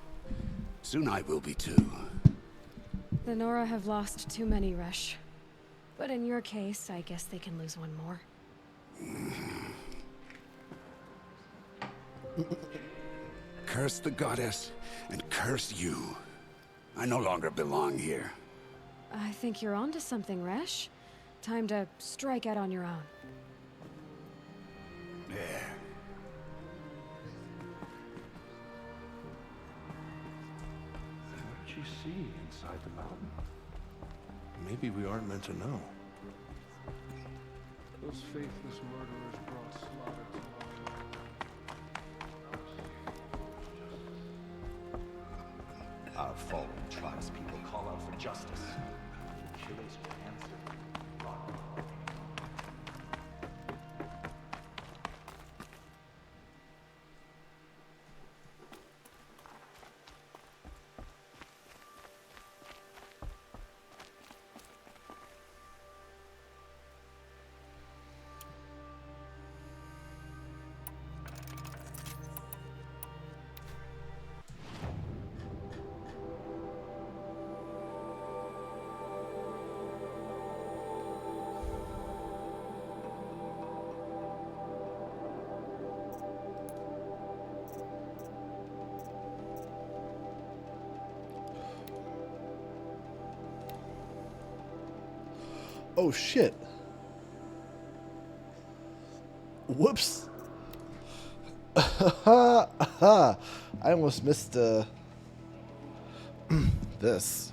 Soon I will be too. The Nora have lost too many, Resh. But in your case, I guess they can lose one more. Curse the goddess, and curse you. I no longer belong here. I think you're onto something, Resh. Time to strike out on your own. There. What did you see inside the mountain? Maybe we aren't meant to know. Those faithless murderers brought slaughter to our fallen tribespeople call out for justice. Killers will answer. Oh shit. Whoops. I almost missed this.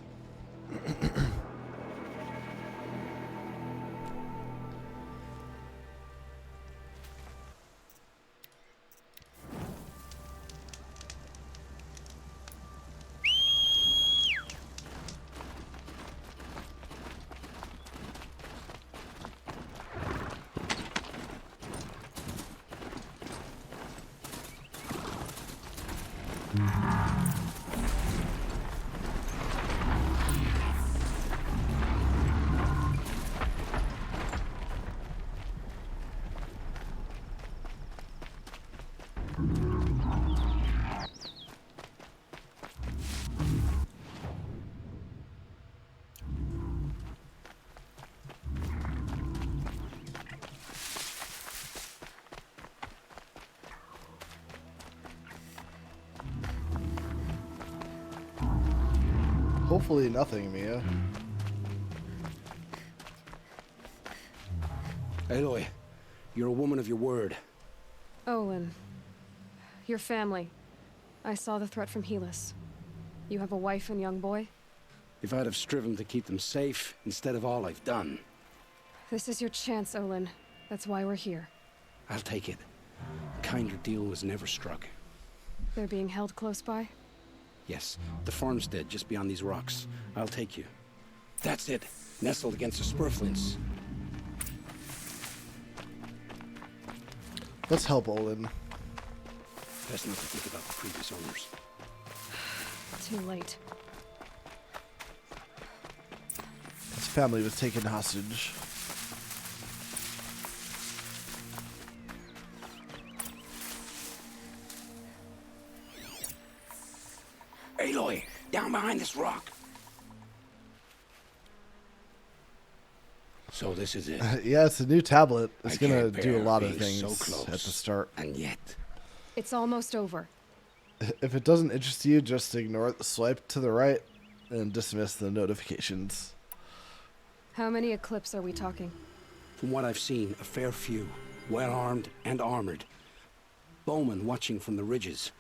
Hopefully nothing, Mia. Aloy, you're a woman of your word. Olin. Your family. I saw the threat from Helis. You have a wife and young boy? If I'd have striven to keep them safe, instead of all I've done. This is your chance, Olin. That's why we're here. I'll take it. A kinder deal was never struck. They're being held close by? Yes, the farmstead just beyond these rocks. I'll take you. That's it. Nestled against the spurflints. Let's help Olin. Best not to think about the previous owners. Too late. His family was taken hostage. Aloy, down behind this rock. So this is it. Yeah, it's a new tablet. It's I gonna can't do a bear lot of being things so close, at the start. And yet, It's almost over. If it doesn't interest you, just ignore the swipe to the right and dismiss the notifications. How many Eclipse are we talking? from what I've seen, a fair few, well armed and armored. Bowmen watching from the ridges.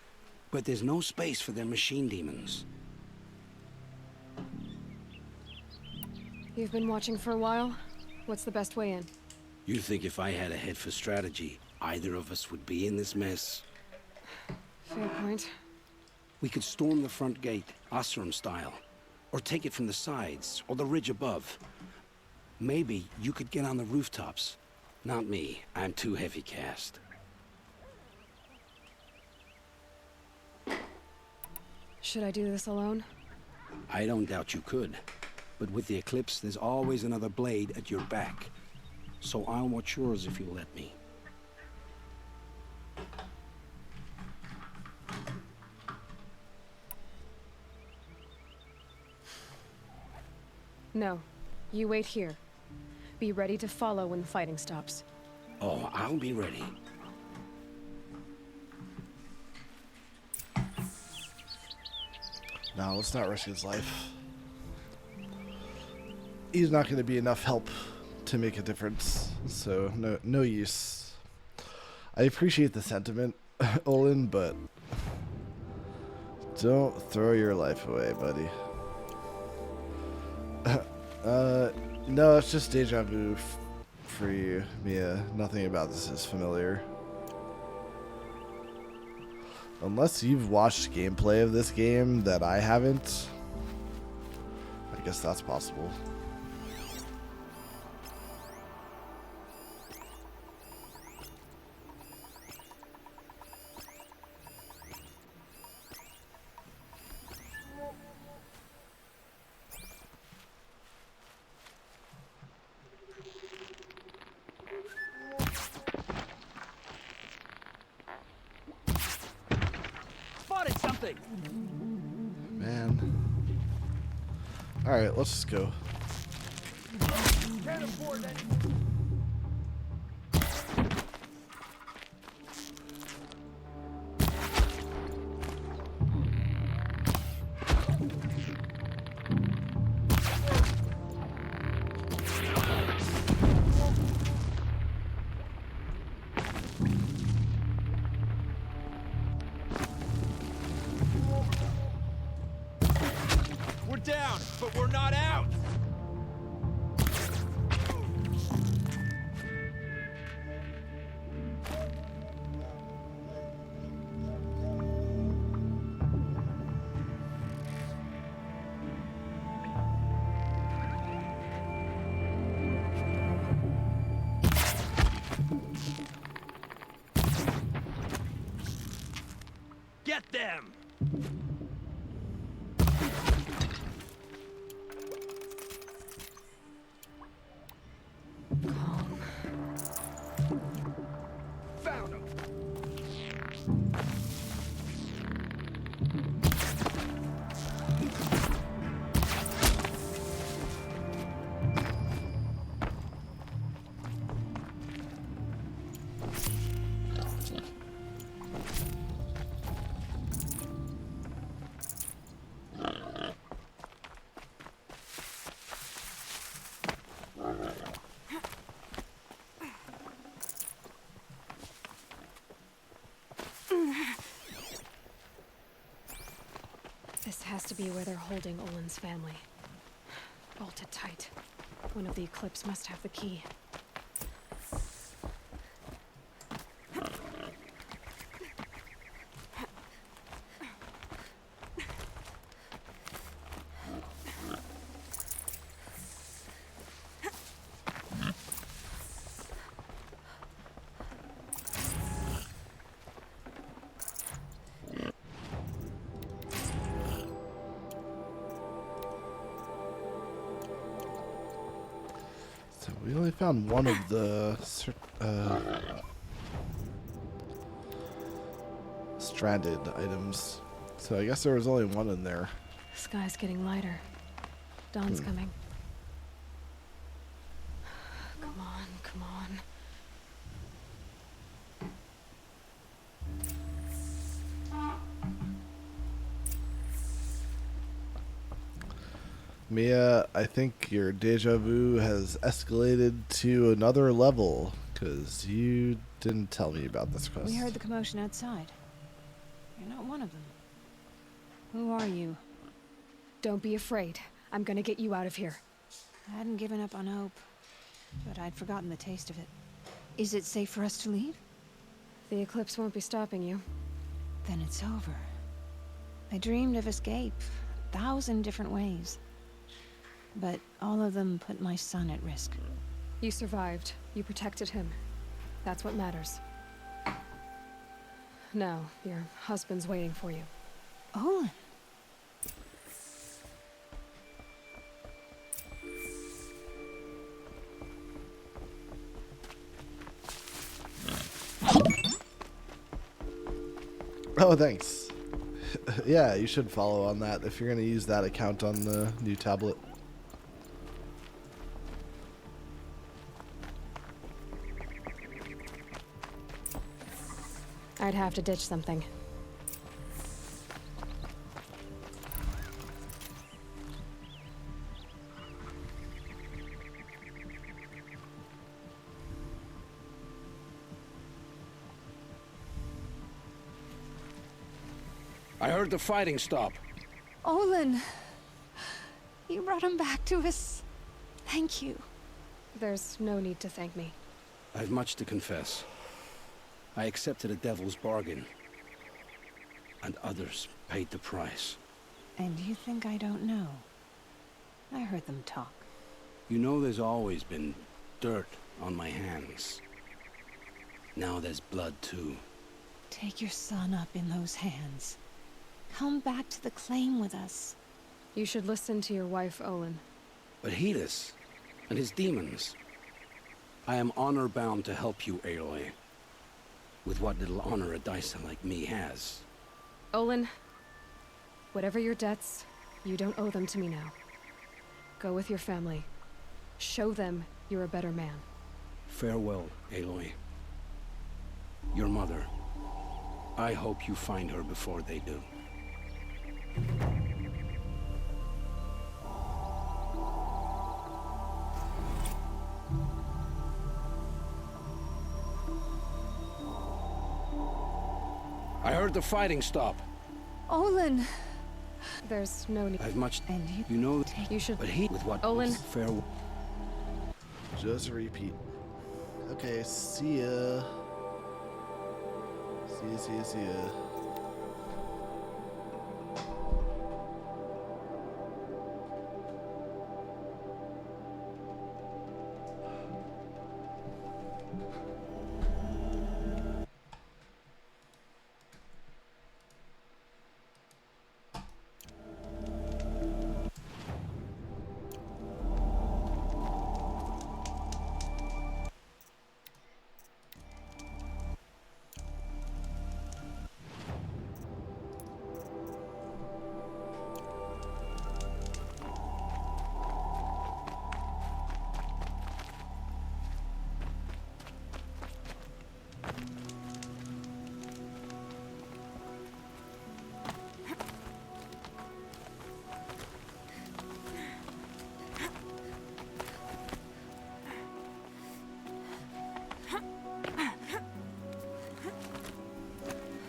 but there's no space for their machine demons. You've been watching for a while? What's the best way in? You think if I had a head for strategy, either of us would be in this mess? Fair point. We could storm the front gate, Osram style, or take it from the sides, or the ridge above. Maybe you could get on the rooftops. Not me, I'm too heavy cast. Should I do this alone? I don't doubt you could. But with the eclipse, there's always another blade at your back. So I'll watch yours if you'll let me. No. You wait here. Be ready to follow when the fighting stops. Oh, I'll be ready. No, let's not risk his life. He's not going to be enough help to make a difference, so no use. I appreciate the sentiment, Olin, but don't throw your life away, buddy. No, it's just deja vu for you, Mia. Nothing about this is familiar. Unless you've watched gameplay of this game that I haven't, I guess that's possible. Spotted something. Man. Alright, let's just go. Can't afford that. We're down, but we're not out. Get them! Found him! This has to be where they're holding Olin's family. Bolted tight. One of the Eclipse must have the key. So we only found one of the stranded items. So I guess there was only one in there. The sky's getting lighter. Dawn's coming. Come on, come on. Mia, I think your deja vu has escalated to another level, because you didn't tell me about this quest. We heard the commotion outside. You're not one of them. Who are you? Don't be afraid. I'm gonna get you out of here. I hadn't given up on hope, but I'd forgotten the taste of it. Is it safe for us to leave? The eclipse won't be stopping you. Then it's over. I dreamed of escape, 1,000 different ways. But all of them put my son at risk. You survived. You protected him. That's what matters. Now, your husband's waiting for you. Olin. Oh, thanks. Yeah, you should follow on that if you're going to use that account on the new tablet. I'd have to ditch something. I heard the fighting stop. Olin! You brought him back to us. Thank you. There's no need to thank me. I have much to confess. I accepted a devil's bargain. And others paid the price. And you think I don't know? I heard them talk. You know there's always been dirt on my hands. Now there's blood too. Take your son up in those hands. Come back to the claim with us. You should listen to your wife, Olin. But Hedis and his demons. I am honor-bound to help you, Aloy. With what little honor a Dyson like me has. Olin, whatever your debts, you don't owe them to me now. Go with your family. Show them you're a better man. Farewell, Aloy. Your mother. I hope you find her before they do. I heard the fighting stop. Olin! There's no need. I've much. And you know. You should. But he with what? Olin. Farewell. Just repeat. Okay, see ya. See ya.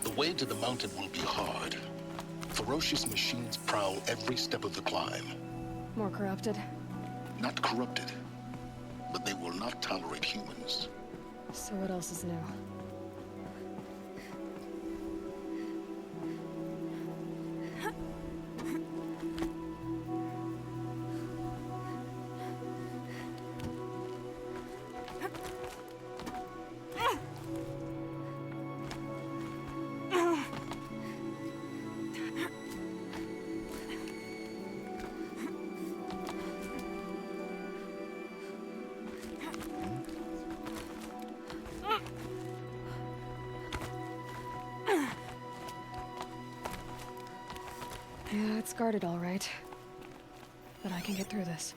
The way to the mountain will be hard. Ferocious machines prowl every step of the climb. More corrupted? Not corrupted, but they will not tolerate humans. So what else is new? Yeah, it's guarded all right. But I can get through this.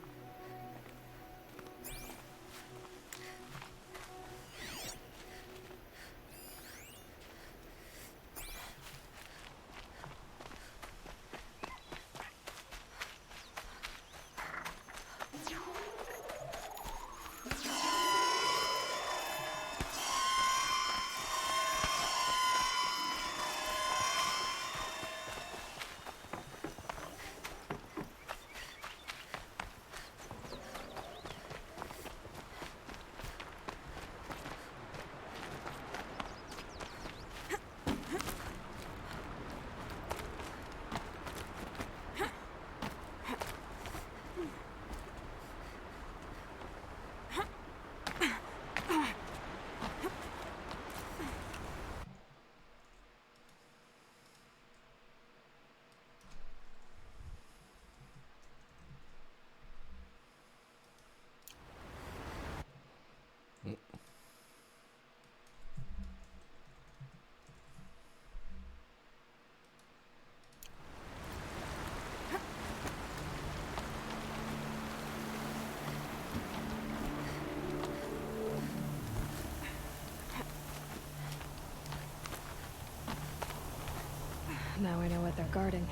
Now I know what they're guarding.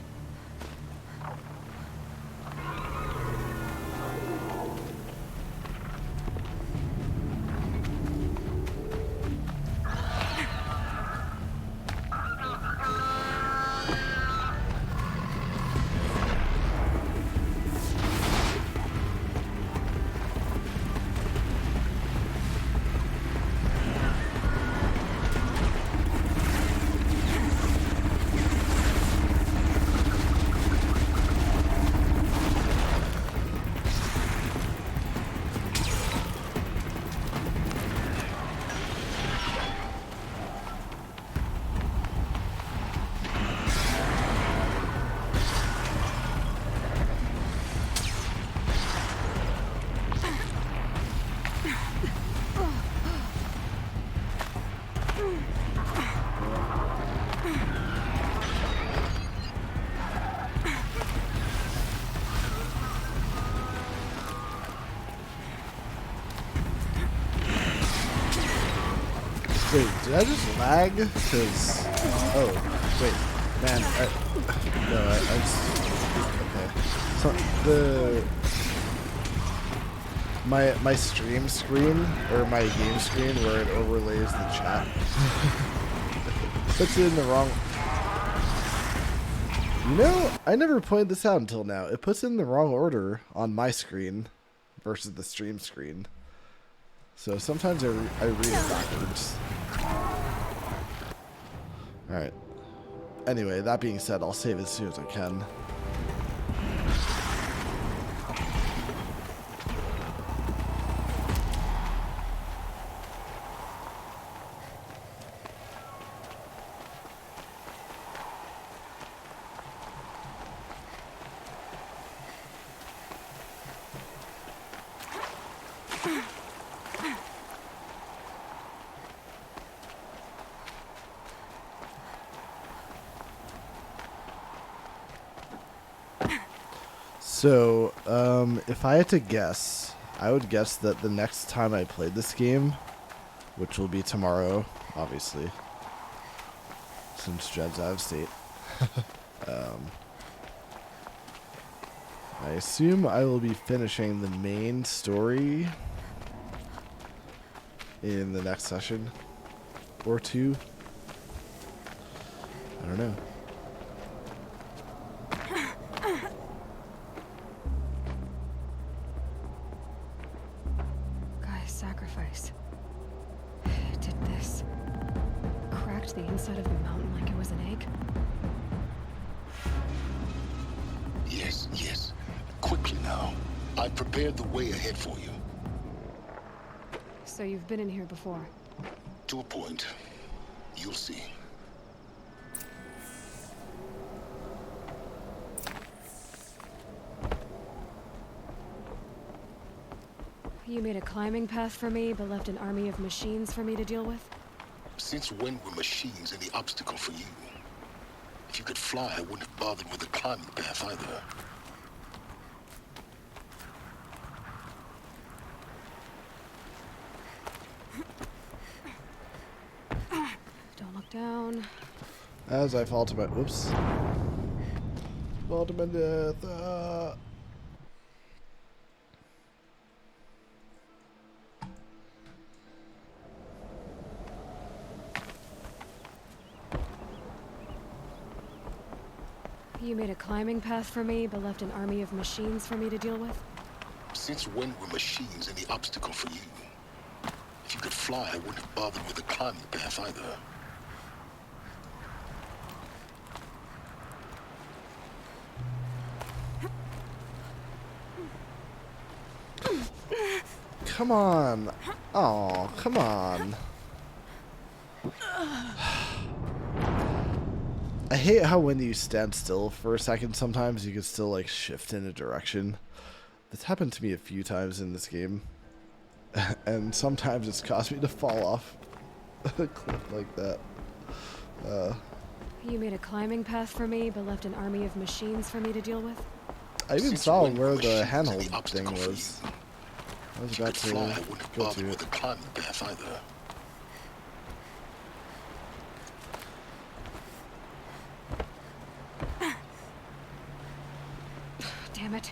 Wait, did I just lag? Because... Oh, wait. Man, I just... Okay. So, my stream screen, or my game screen, where it overlays the chat, puts it in the wrong... You know, I never pointed this out until now. It puts it in the wrong order on my screen versus the stream screen. So sometimes I read it backwards. Alright. Anyway, that being said, I'll save as soon as I can. So, if I had to guess, I would guess that the next time I played this game, which will be tomorrow, obviously, since Jed's out of state, I assume I will be finishing the main story in the next session or two. I don't know. GAIA's sacrifice. It did this. Cracked the inside of the mountain like it was an egg. Yes, yes. Quickly now. I've prepared the way ahead for you. So you've been in here before? To a point. You'll see. You made a climbing path for me, but left an army of machines for me to deal with? Since when were machines any obstacle for you? If you could fly, I wouldn't have bothered with the climbing path either. Don't look down. As I fall to my... Whoops. Fall to my death. You made a climbing path for me, but left an army of machines for me to deal with? Since when were machines any obstacle for you? If you could fly, I wouldn't have bothered with the climbing path either. Come on. Oh, come on. I hate how when you stand still for a second, sometimes you can still like shift in a direction. This happened to me a few times in this game. And sometimes it's caused me to fall off a cliff like that. You made a climbing path for me, but left an army of machines for me to deal with? I even saw where the handhold thing was. I was about to go to it. damn it.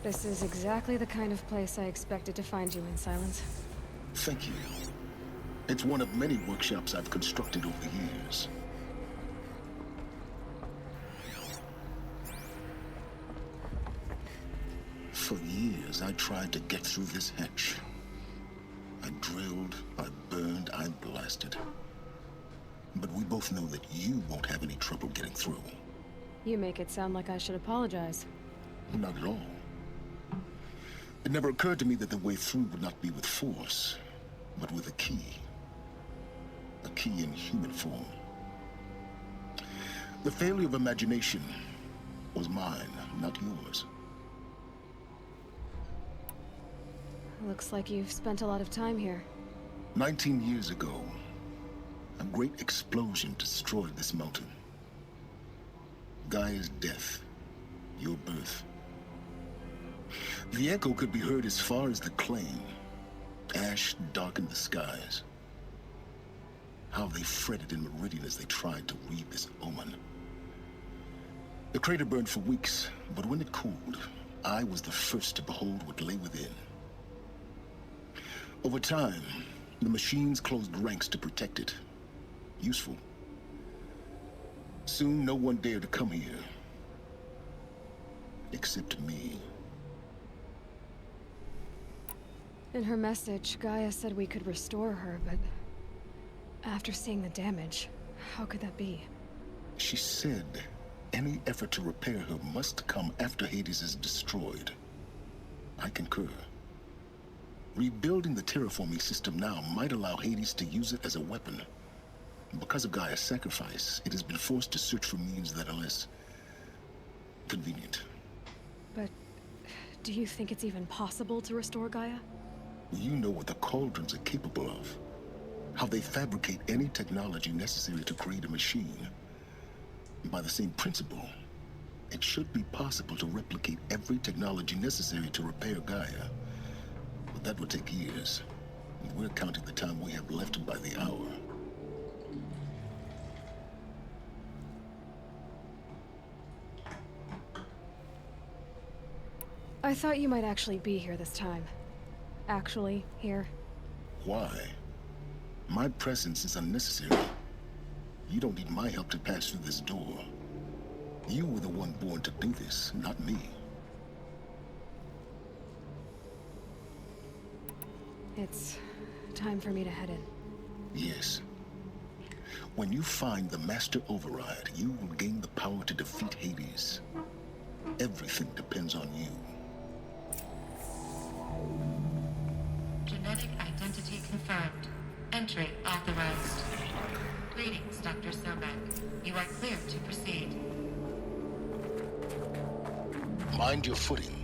This is exactly the kind of place I expected to find you in, Silence. Thank you. It's one of many workshops I've constructed over the years. For years, I tried to get through this hatch. I drilled, I burned, I blasted. But we both know that you won't have any trouble getting through. You make it sound like I should apologize. Not at all. It never occurred to me that the way through would not be with force, but with a key. A key in human form. The failure of imagination was mine, not yours. Looks like you've spent a lot of time here. 19 years ago, a great explosion destroyed this mountain. GAIA's death, your birth. The echo could be heard as far as the claim. Ash darkened the skies. How they fretted in Meridian as they tried to read this omen. The crater burned for weeks, but when it cooled, I was the first to behold what lay within. Over time, the machines closed ranks to protect it. Useful. Soon, no one dared to come here. Except me. In her message, Gaia said we could restore her, but after seeing the damage, how could that be? She said any effort to repair her must come after Hades is destroyed. I concur. Rebuilding the terraforming system now might allow Hades to use it as a weapon. Because of Gaia's sacrifice, it has been forced to search for means that are less convenient. But do you think it's even possible to restore Gaia? You know what the Cauldrons are capable of. How they fabricate any technology necessary to create a machine. By the same principle, it should be possible to replicate every technology necessary to repair Gaia. But that would take years. And we're counting the time we have left by the hour. I thought you might actually be here this time. Actually, here. Why? My presence is unnecessary. You don't need my help to pass through this door. You were the one born to do this, not me. It's time for me to head in. Yes. When you find the Master Override, you will gain the power to defeat Hades. Everything depends on you. Genetic identity confirmed. Entry authorized. Greetings, Dr. Sobek. You are clear to proceed. Mind your footing.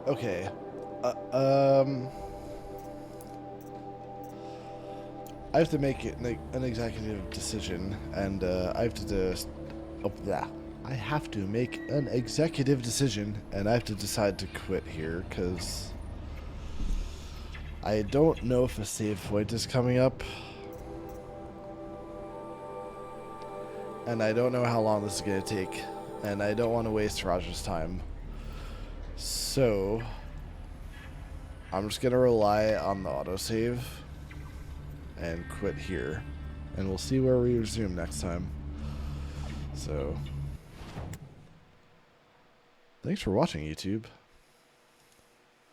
Okay. I have to make an executive decision, and I have to I have to make an executive decision, and I have to decide to quit here because I don't know if a save point is coming up, and I don't know how long this is going to take, and I don't want to waste Roger's time. So, I'm just going to rely on the autosave and quit here. And we'll see where we resume next time. So, thanks for watching, YouTube.